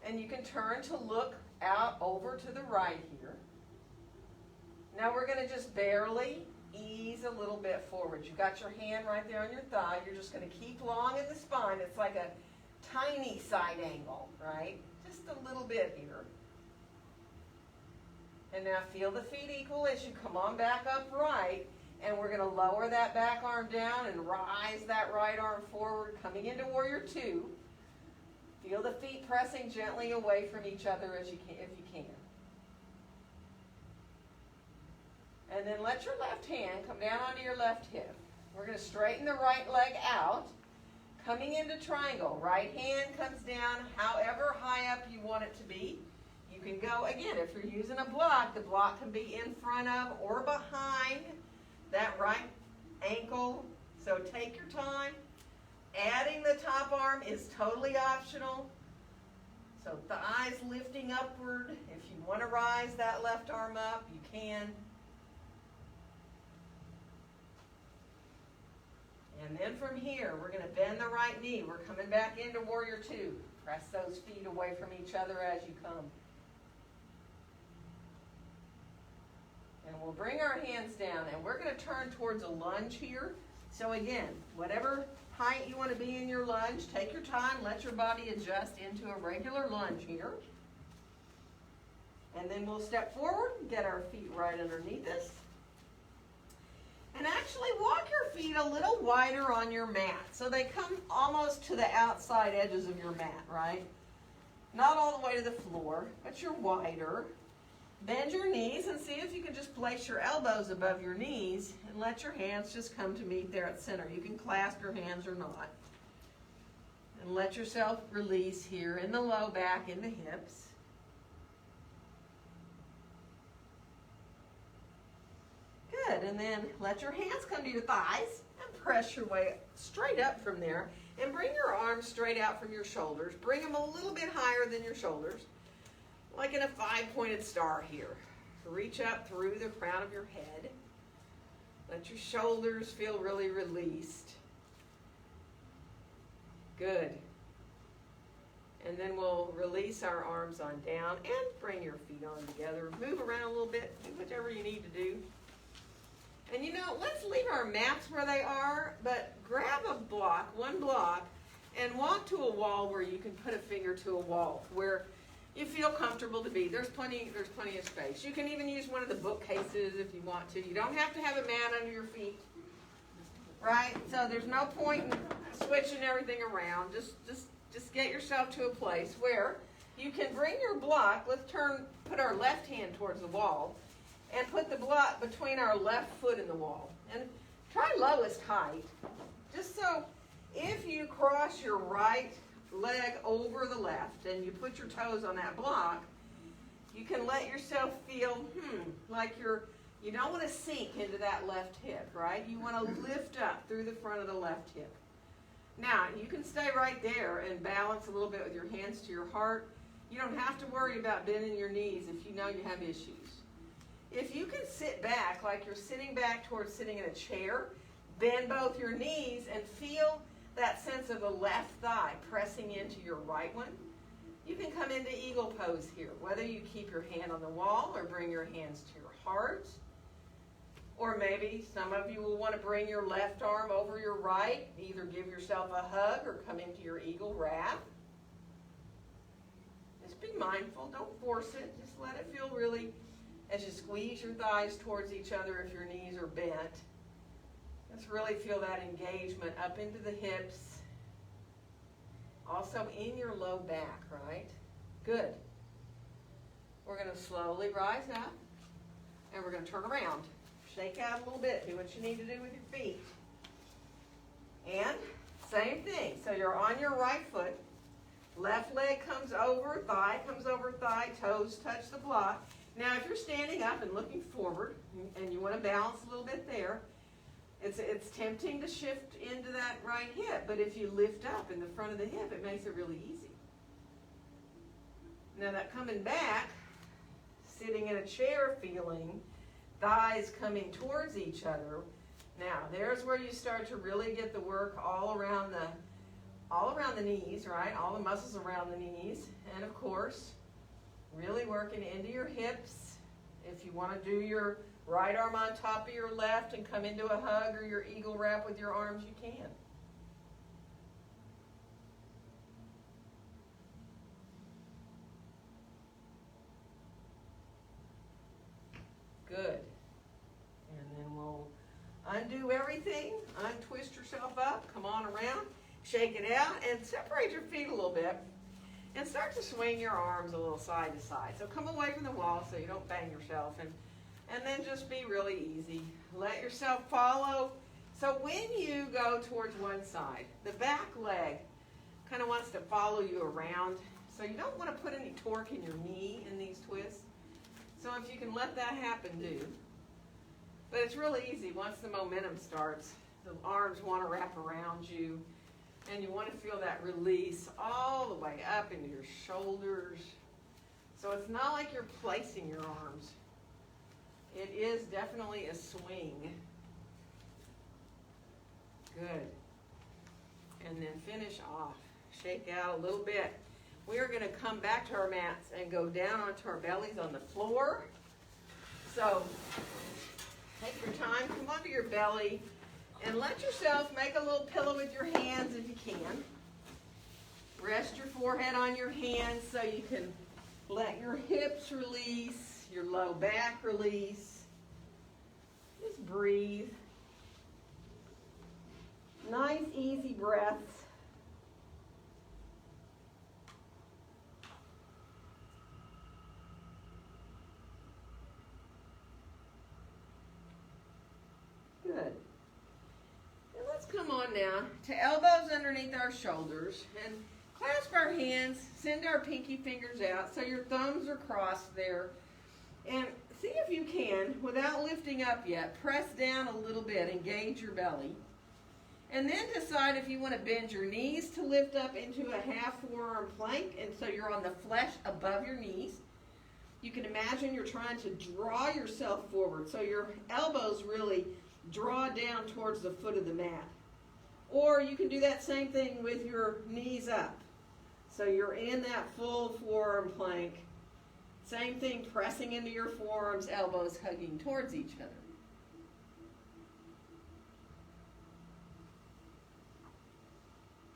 And you can turn to look out over to the right here. Now we're going to just barely ease a little bit forward. You've got your hand right there on your thigh. You're just going to keep long in the spine. It's like a tiny side angle, right? Just a little bit here. And now feel the feet equal as you come on back upright. And we're going to lower that back arm down and rise that right arm forward, coming into Warrior Two. Feel the feet pressing gently away from each other as you can, if you can. And then let your left hand come down onto your left hip. We're going to straighten the right leg out, coming into triangle. Right hand comes down however high up you want it to be. You can go, again, if you're using a block, the block can be in front of or behind that right ankle. So take your time. Adding the top arm is totally optional. So thighs lifting upward. If you want to rise that left arm up, you can. And then from here, we're going to bend the right knee. We're coming back into Warrior Two. Press those feet away from each other as you come. And we'll bring our hands down, and we're going to turn towards a lunge here. So again, whatever height you want to be in your lunge, take your time, let your body adjust into a regular lunge here. And then we'll step forward and get our feet right underneath us. And actually walk your feet a little wider on your mat. So they come almost to the outside edges of your mat, right? Not all the way to the floor, but you're wider. Bend your knees and see if you can just place your elbows above your knees and let your hands just come to meet there at center. You can clasp your hands or not. And let yourself release here in the low back, in the hips. Good, and then let your hands come to your thighs and press your way straight up from there. And bring your arms straight out from your shoulders. Bring them a little bit higher than your shoulders, like in a 5-pointed star here. Reach up through the crown of your head. Let your shoulders feel really released. Good. And then we'll release our arms on down and bring your feet on together. Move around a little bit. Do whatever you need to do. And you know, let's leave our mats where they are, but grab a block, one block, and walk to a wall where you can put a finger to a wall where you feel comfortable to be. There's plenty of space. You can even use one of the bookcases if you want to. You don't have to have a mat under your feet, right? So there's no point in switching everything around. Just get yourself to a place where you can bring your block. Let's put our left hand towards the wall and put the block between our left foot and the wall. And try lowest height, just so if you cross your right leg over the left and you put your toes on that block, you can let yourself feel, like you don't want to sink into that left hip, right? You want to lift up through the front of the left hip. Now, you can stay right there and balance a little bit with your hands to your heart. You don't have to worry about bending your knees if you know you have issues. If you can sit back like you're sitting back towards sitting in a chair, bend both your knees and feel that sense of the left thigh pressing into your right one. You can come into eagle pose here, whether you keep your hand on the wall or bring your hands to your heart. Or maybe some of you will want to bring your left arm over your right, either give yourself a hug or come into your eagle wrap. Just be mindful, don't force it, just let it feel really, as you squeeze your thighs towards each other if your knees are bent. Let's really feel that engagement up into the hips. Also in your low back, right? Good. We're going to slowly rise up and we're going to turn around. Shake out a little bit. Do what you need to do with your feet. And same thing. So you're on your right foot. Left leg comes over, thigh comes over thigh, toes touch the block. Now if you're standing up and looking forward and you want to balance a little bit there, it's tempting to shift into that right hip, but if you lift up in the front of the hip, it makes it really easy. Now that coming back, sitting in a chair feeling, thighs coming towards each other. Now there's where you start to really get the work all around the knees, right? All the muscles around the knees, and of course, really working into your hips. If you want to do your right arm on top of your left and come into a hug or your eagle wrap with your arms, you can. Good. And then we'll undo everything, untwist yourself up, come on around, shake it out, and separate your feet a little bit. And start to swing your arms a little side to side. So come away from the wall so you don't bang yourself. And then just be really easy. Let yourself follow. So when you go towards one side, the back leg kind of wants to follow you around. So you don't want to put any torque in your knee in these twists. So if you can let that happen, do. But it's really easy. Once the momentum starts, the arms want to wrap around you. And you want to feel that release all the way up into your shoulders. So it's not like you're placing your arms. It is definitely a swing. Good. And then finish off. Shake out a little bit. We are going to come back to our mats and go down onto our bellies on the floor. So take your time, come onto your belly. And let yourself make a little pillow with your hands if you can. Rest your forehead on your hands so you can let your hips release, your low back release. Just breathe. Nice, easy breaths. Good. And let's come on now to elbows underneath our shoulders and clasp our hands, send our pinky fingers out so your thumbs are crossed there. And see if you can, without lifting up yet, press down a little bit, engage your belly. And then decide if you want to bend your knees to lift up into a half forearm plank, and so you're on the flesh above your knees. You can imagine you're trying to draw yourself forward, so your elbows really draw down towards the foot of the mat. Or you can do that same thing with your knees up. So you're in that full forearm plank. Same thing, pressing into your forearms, elbows hugging towards each other.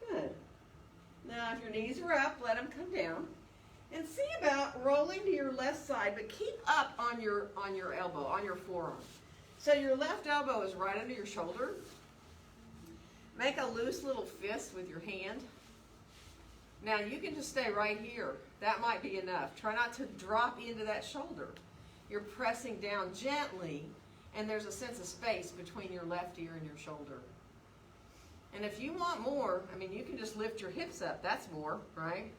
Good. Now if your knees are up, let them come down. And see about rolling to your left side, but keep up on your elbow, on your forearm. So your left elbow is right under your shoulder. Make a loose little fist with your hand. Now you can just stay right here. That might be enough. Try not to drop into that shoulder. You're pressing down gently, and there's a sense of space between your left ear and your shoulder. And if you want more, I mean, you can just lift your hips up. That's more, right?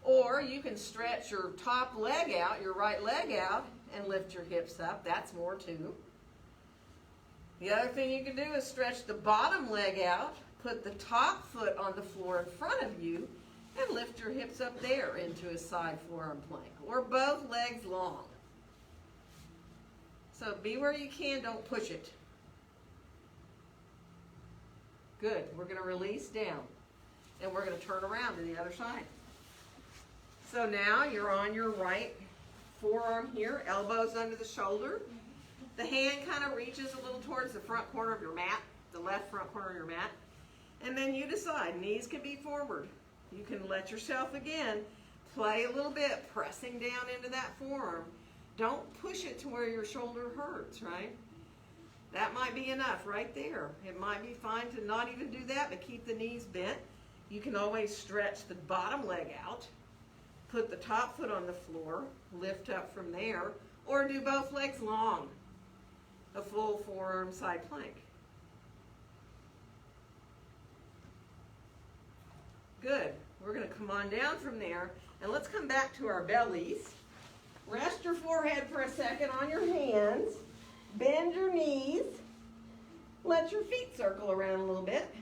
Or you can stretch your top leg out, your right leg out, and lift your hips up. That's more too. The other thing you can do is stretch the bottom leg out, put the top foot on the floor in front of you, and lift your hips up there into a side forearm plank, or both legs long. So be where you can, don't push it. Good. We're going to release down, and we're going to turn around to the other side. So now you're on your right forearm here, elbows under the shoulder. The hand kind of reaches a little towards the front corner of your mat, the left front corner of your mat. And then you decide, knees can be forward. You can let yourself, again, play a little bit, pressing down into that forearm. Don't push it to where your shoulder hurts, right? That might be enough right there. It might be fine to not even do that, but keep the knees bent. You can always stretch the bottom leg out, put the top foot on the floor, lift up from there, or do both legs long, a full forearm side plank. Good. We're going to come on down from there, and let's come back to our bellies. Rest your forehead for a second on your hands. Bend your knees. Let your feet circle around a little bit.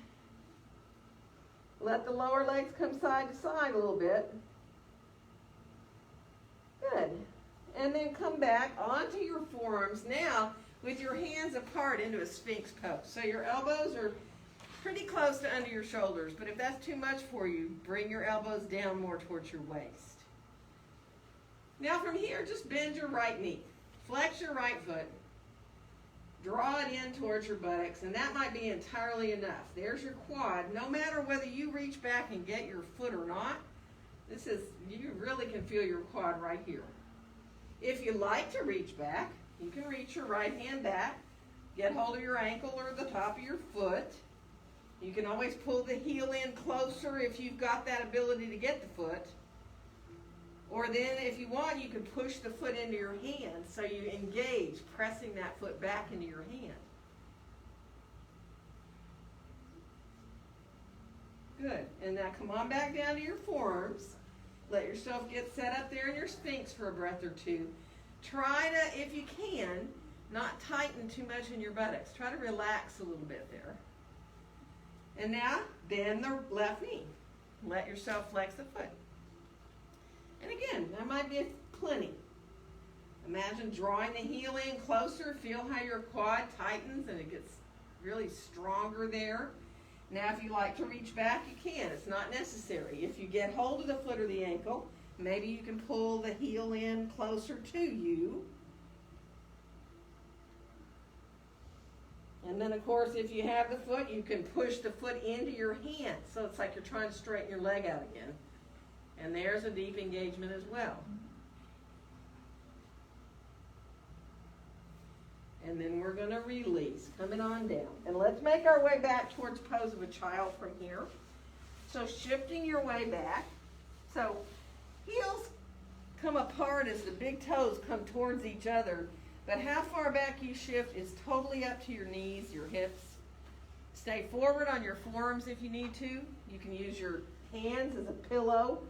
Let the lower legs come side to side a little bit. Good. And then come back onto your forearms now with your hands apart into a Sphinx pose. So your elbows are pretty close to under your shoulders, but if that's too much for you, bring your elbows down more towards your waist. Now from here, just bend your right knee. Flex your right foot. Draw it in towards your buttocks, and that might be entirely enough. There's your quad. No matter whether you reach back and get your foot or not, you really can feel your quad right here. If you like to reach back, you can reach your right hand back, get hold of your ankle or the top of your foot. You can always pull the heel in closer if you've got that ability to get the foot. Or then if you want, you can push the foot into your hand so you engage, pressing that foot back into your hand. Good. And now come on back down to your forearms. Let yourself get set up there in your Sphinx for a breath or two. Try to, if you can, not tighten too much in your buttocks. Try to relax a little bit there. And now, bend the left knee. Let yourself flex the foot. And again, that might be plenty. Imagine drawing the heel in closer. Feel how your quad tightens and it gets really stronger there. Now, if you like to reach back, you can. It's not necessary. If you get hold of the foot or the ankle, maybe you can pull the heel in closer to you. And then, of course, if you have the foot, you can push the foot into your hand. So it's like you're trying to straighten your leg out again. And there's a deep engagement as well. And then we're gonna release, coming on down. And let's make our way back towards pose of a child from here. So shifting your way back. So heels come apart as the big toes come towards each other. But how far back you shift is totally up to your knees, your hips. Stay forward on your forearms if you need to. You can use your hands as a pillow.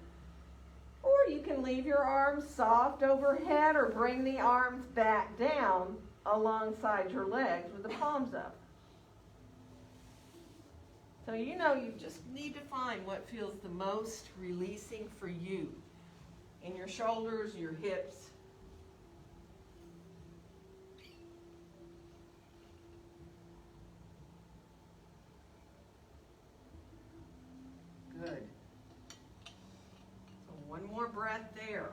Or you can leave your arms soft overhead or bring the arms back down alongside your legs with the palms up. So you know you just need to find what feels the most releasing for you in your shoulders, your hips. Good. So one more breath there.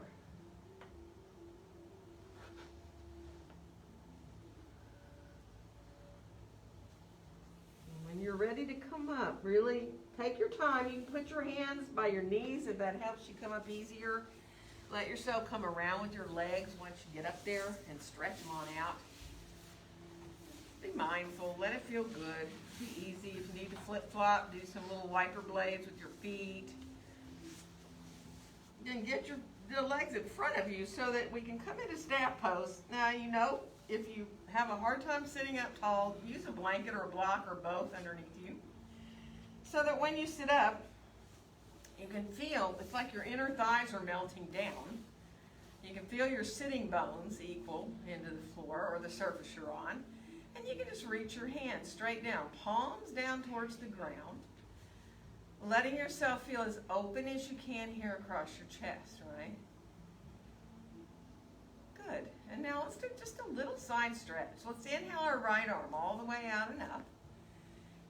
When you're ready to come up, really take your time. You can put your hands by your knees if that helps you come up easier. Let yourself come around with your legs once you get up there and stretch them on out. Be mindful. Let it feel good. Be easy. If you need to flip-flop, do some little wiper blades with your feet. Then get your legs in front of you so that we can come into staff pose. Now, you know, if you have a hard time sitting up tall, use a blanket or a block or both underneath you so that when you sit up, you can feel, it's like your inner thighs are melting down. You can feel your sitting bones equal into the floor or the surface you're on. And you can just reach your hands straight down, palms down towards the ground, letting yourself feel as open as you can here across your chest, right? Good. And now let's do just a little side stretch. Let's inhale our right arm all the way out and up.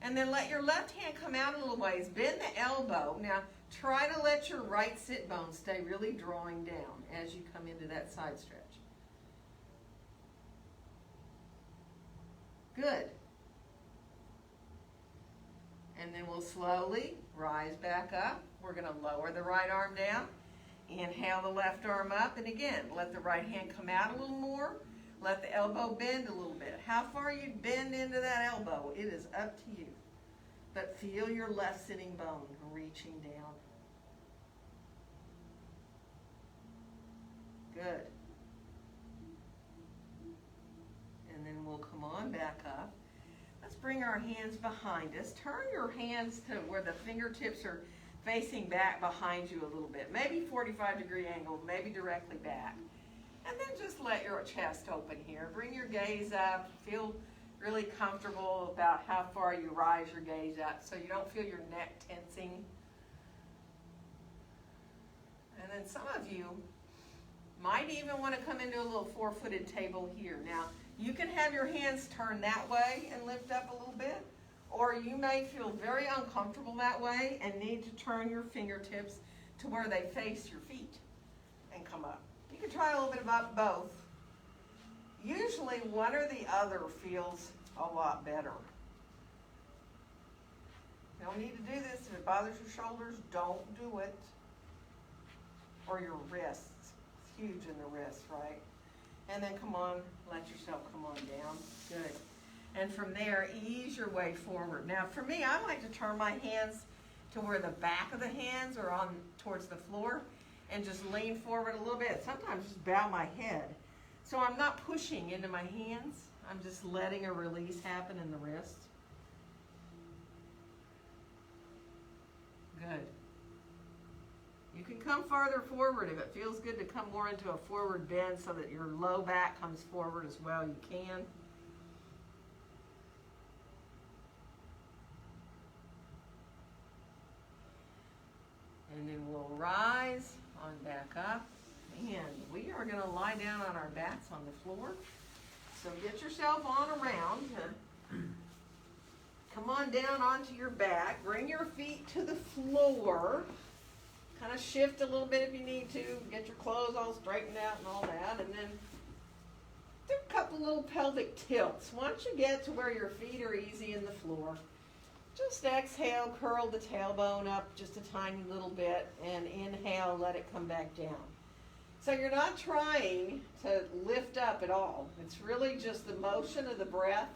And then let your left hand come out a little ways. Bend the elbow. Now, try to let your right sit bone stay really drawing down as you come into that side stretch. Good. And then we'll slowly rise back up. We're going to lower the right arm down. Inhale the left arm up. And again, let the right hand come out a little more. Let the elbow bend a little bit. How far you bend into that elbow, it is up to you. But feel your left sitting bone reaching down. Good. And then we'll come on back up. Let's bring our hands behind us. Turn your hands to where the fingertips are facing back behind you a little bit. Maybe 45-degree angle, maybe directly back. And then just let your chest open here. Bring your gaze up. Feel really comfortable about how far you rise your gaze up so you don't feel your neck tensing. And then some of you might even want to come into a little four-footed table here. Now, you can have your hands turned that way and lift up a little bit, or you may feel very uncomfortable that way and need to turn your fingertips to where they face your feet and come up. You can try a little bit about both. Usually one or the other feels a lot better. You don't need to do this. If it bothers your shoulders, don't do it. Or your wrists. It's huge in the wrists, right? And then come on, let yourself come on down. Good. And from there, ease your way forward. Now for me, I like to turn my hands to where the back of the hands are on towards the floor and just lean forward a little bit. Sometimes just bow my head. So I'm not pushing into my hands. I'm just letting a release happen in the wrist. Good. You can come farther forward if it feels good to come more into a forward bend so that your low back comes forward as well. You can. And then we'll rise on back up. And we are going to lie down on our backs on the floor. So get yourself on around. Come on down onto your back. Bring your feet to the floor. Kind of shift a little bit if you need to. Get your clothes all straightened out and all that. And then do a couple little pelvic tilts. Once you get to where your feet are easy in the floor, just exhale, curl the tailbone up just a tiny little bit, and inhale, let it come back down. So you're not trying to lift up at all. It's really just the motion of the breath.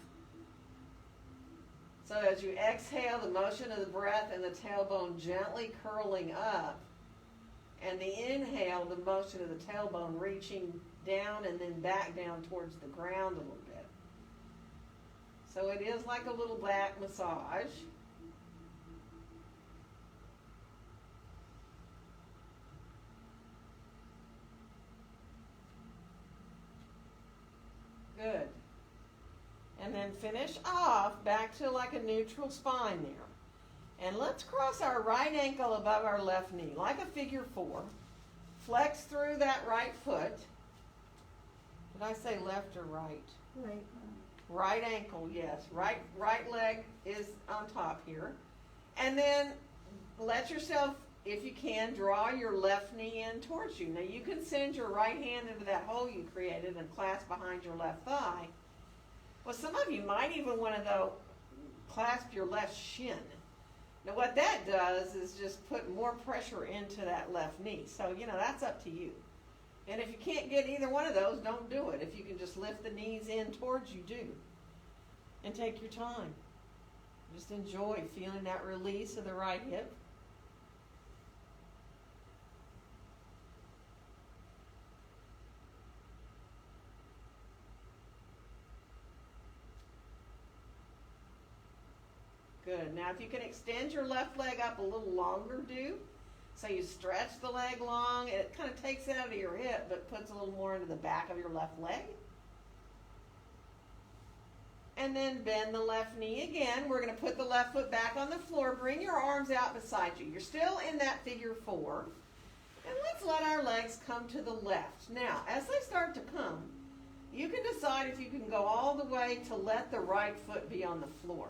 So as you exhale, the motion of the breath and the tailbone gently curling up. And the inhale, the motion of the tailbone reaching down and then back down towards the ground a little bit. So it is like a little back massage. Good. And then finish off back to like a neutral spine there. And let's cross our right ankle above our left knee, like a figure 4. Flex through that right foot. Did I say left or right? Right. Right ankle, yes. Right leg is on top here. And then let yourself, if you can, draw your left knee in towards you. Now you can send your right hand into that hole you created and clasp behind your left thigh. Well, some of you might even want to, though, clasp your left shin. Now what that does is just put more pressure into that left knee. So, that's up to you. And if you can't get either one of those, don't do it. If you can just lift the knees in towards you, do. And take your time. Just enjoy feeling that release of the right hip. Good. Now if you can extend your left leg up a little longer, do. So you stretch the leg long, and it kind of takes it out of your hip, but puts a little more into the back of your left leg. And then bend the left knee again. We're going to put the left foot back on the floor. Bring your arms out beside you. You're still in that figure 4. And let's let our legs come to the left. Now, as they start to come, you can decide if you can go all the way to let the right foot be on the floor.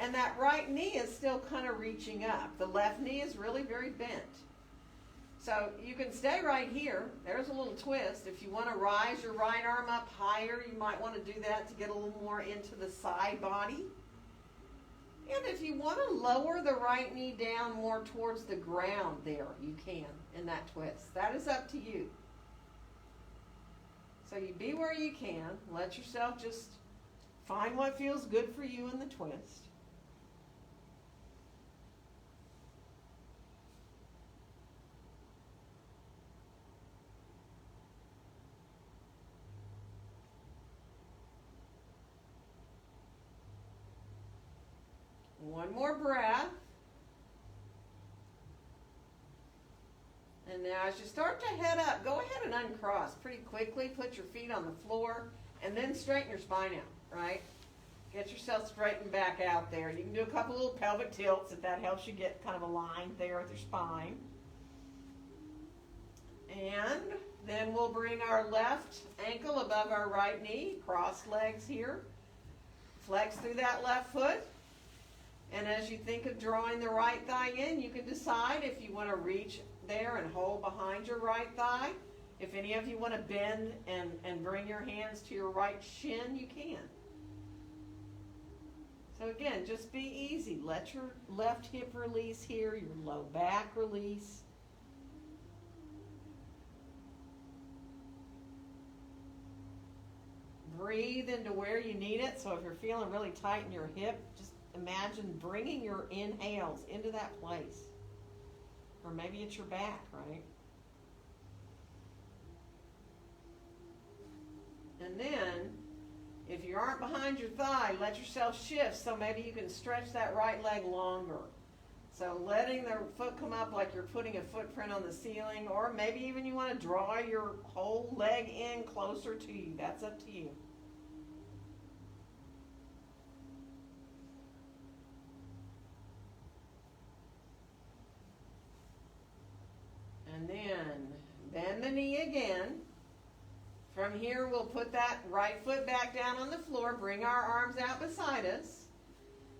And that right knee is still kind of reaching up. The left knee is really very bent. So you can stay right here. There's a little twist. If you want to rise your right arm up higher, you might want to do that to get a little more into the side body. And if you want to lower the right knee down more towards the ground there, you can in that twist. That is up to you. So you be where you can. Let yourself just find what feels good for you in the twist. One more breath. And now as you start to head up, go ahead and uncross pretty quickly. Put your feet on the floor and then straighten your spine out, right? Get yourself straightened back out there. You can do a couple little pelvic tilts if that helps you get kind of aligned there with your spine. And then we'll bring our left ankle above our right knee, cross legs here. Flex through that left foot. And as you think of drawing the right thigh in, you can decide if you want to reach there and hold behind your right thigh. If any of you want to bend and bring your hands to your right shin, you can. So again, just be easy. Let your left hip release here, your low back release. Breathe into where you need it. So if you're feeling really tight in your hip, just imagine bringing your inhales into that place. Or maybe it's your back, right? And then, if you aren't behind your thigh, let yourself shift so maybe you can stretch that right leg longer. So letting the foot come up like you're putting a footprint on the ceiling, or maybe even you want to draw your whole leg in closer to you. That's up to you. And then bend the knee again. From here, we'll put that right foot back down on the floor, bring our arms out beside us.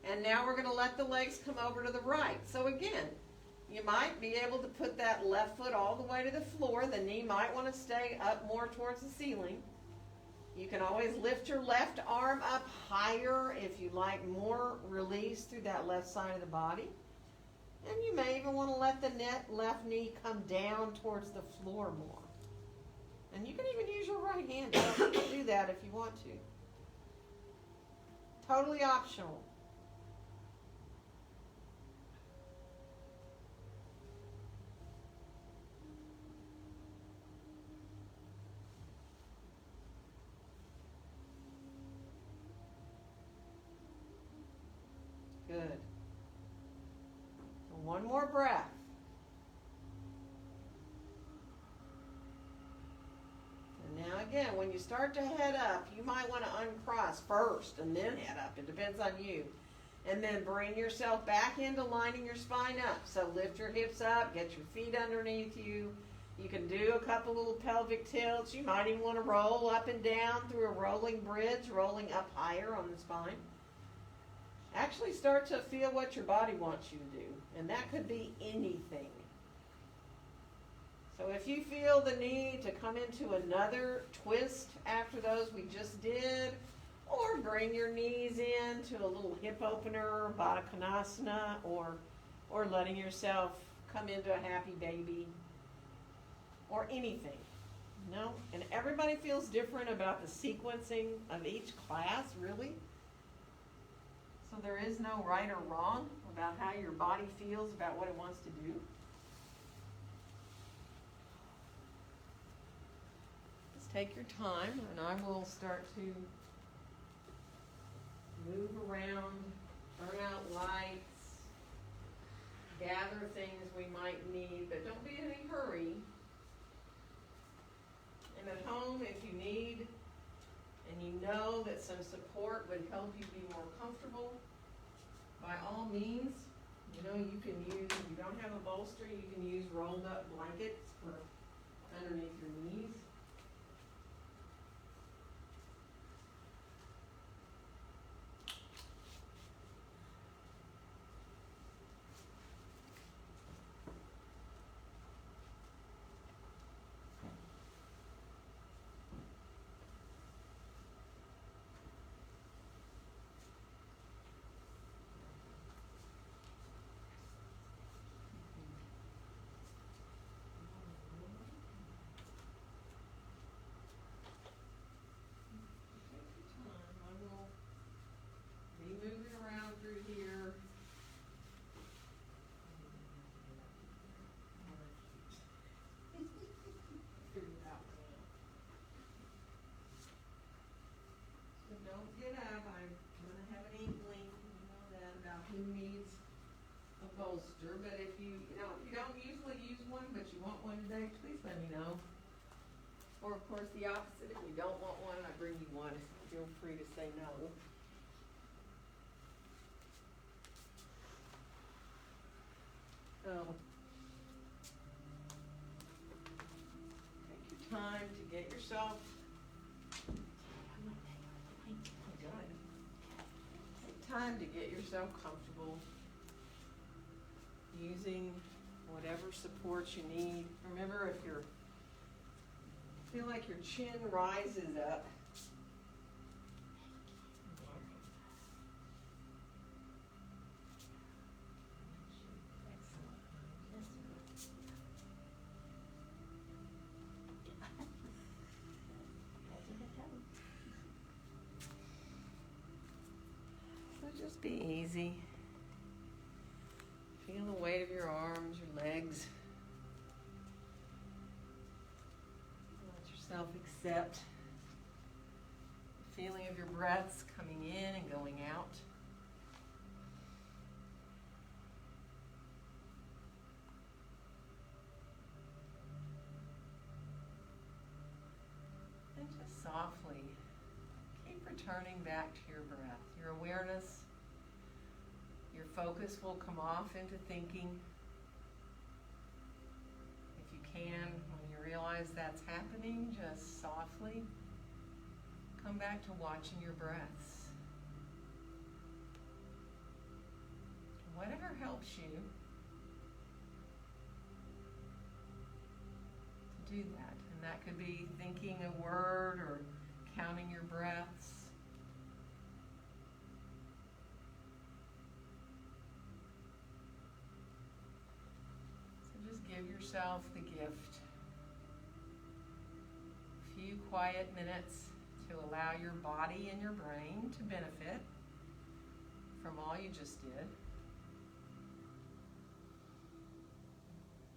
And now we're going to let the legs come over to the right. So again, you might be able to put that left foot all the way to the floor. The knee might want to stay up more towards the ceiling. You can always lift your left arm up higher if you like more release through that left side of the body. And you may even want to let the left knee come down towards the floor more. And you can even use your right hand to do that if you want to. Totally optional. Good. And one more breath. And now again, when you start to head up, you might want to uncross first and then head up. It depends on you. And then bring yourself back into lining your spine up. So lift your hips up, get your feet underneath you. You can do a couple little pelvic tilts. You might even want to roll up and down through a rolling bridge, rolling up higher on the spine. Actually start to feel what your body wants you to do. And that could be anything. So if you feel the need to come into another twist after those we just did, or bring your knees in to a little hip opener, Baddha Konasana, or letting yourself come into a happy baby, or anything. No? And everybody feels different about the sequencing of each class, really. So there is no right or wrong about how your body feels about what it wants to do. Just take your time, and I will start to move around, turn out lights, gather things we might need, but don't be in any hurry. And at home, if you need, and you know that some support would help you be more comfortable, by all means, you know, you can use, if you don't have a bolster, you can use rolled up blankets for underneath your knees. Moving around through here. Figure it out now. So don't get up. I'm going to have an inkling, you know that, about who needs a bolster. But if you don't usually use one, but you want one today, please let me know. Or of course the opposite, if you don't want one, I bring you one. Feel free to say no. So, take your time to get yourself comfortable using whatever supports you need. Remember, if you feel like your chin rises up, just be easy. Feel the weight of your arms, your legs. Let yourself accept the feeling of your breaths coming in and going out. And just softly keep returning back to your breath. Your awareness, your focus will come off into thinking. If you can, when you realize that's happening, just softly come back to watching your breaths. Whatever helps you to do that. And that could be thinking a word or counting your breaths. Give yourself the gift quiet minutes to allow your body and your brain to benefit from all you just did.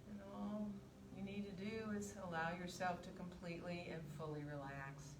And all you need to do is allow yourself to completely and fully relax.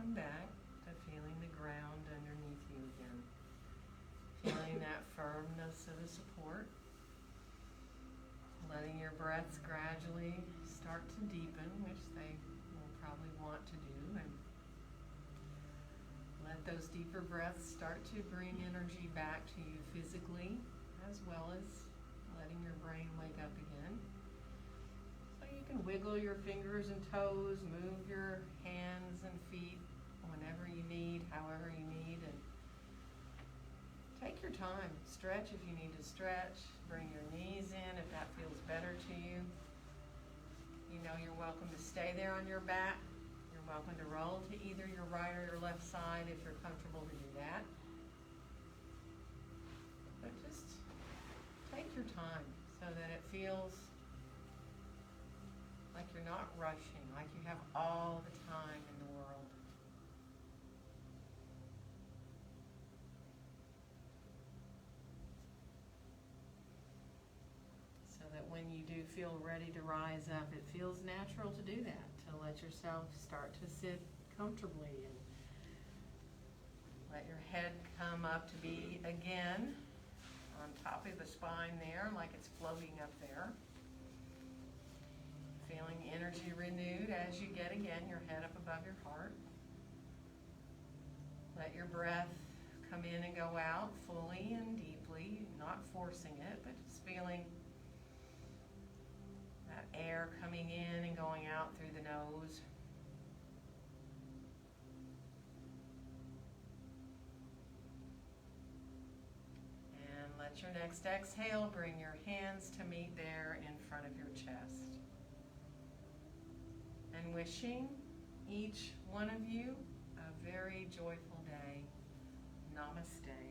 coming back to feeling the ground underneath you again. Feeling that firmness of the support. Letting your breaths gradually start to deepen, which they will probably want to do, and let those deeper breaths start to bring energy back to you physically, as well as letting your brain wake up again. So you can wiggle your fingers and toes, move your hands and feet whenever you need, however you need, and take your time. Stretch if you need to stretch. Bring your knees in if that feels better to you. You know you're welcome to stay there on your back. You're welcome to roll to either your right or your left side if you're comfortable to do that. But just take your time so that it feels like you're not rushing, like you have all the time in the world. When you do feel ready to rise up, it feels natural to do that, to let yourself start to sit comfortably and let your head come up to be again on top of the spine there, like it's floating up there. Feeling energy renewed as you get again your head up above your heart. Let your breath come in and go out fully and deeply, not forcing it, but just feeling air coming in and going out through the nose. And let your next exhale bring your hands to meet there in front of your chest. And wishing each one of you a very joyful day. Namaste.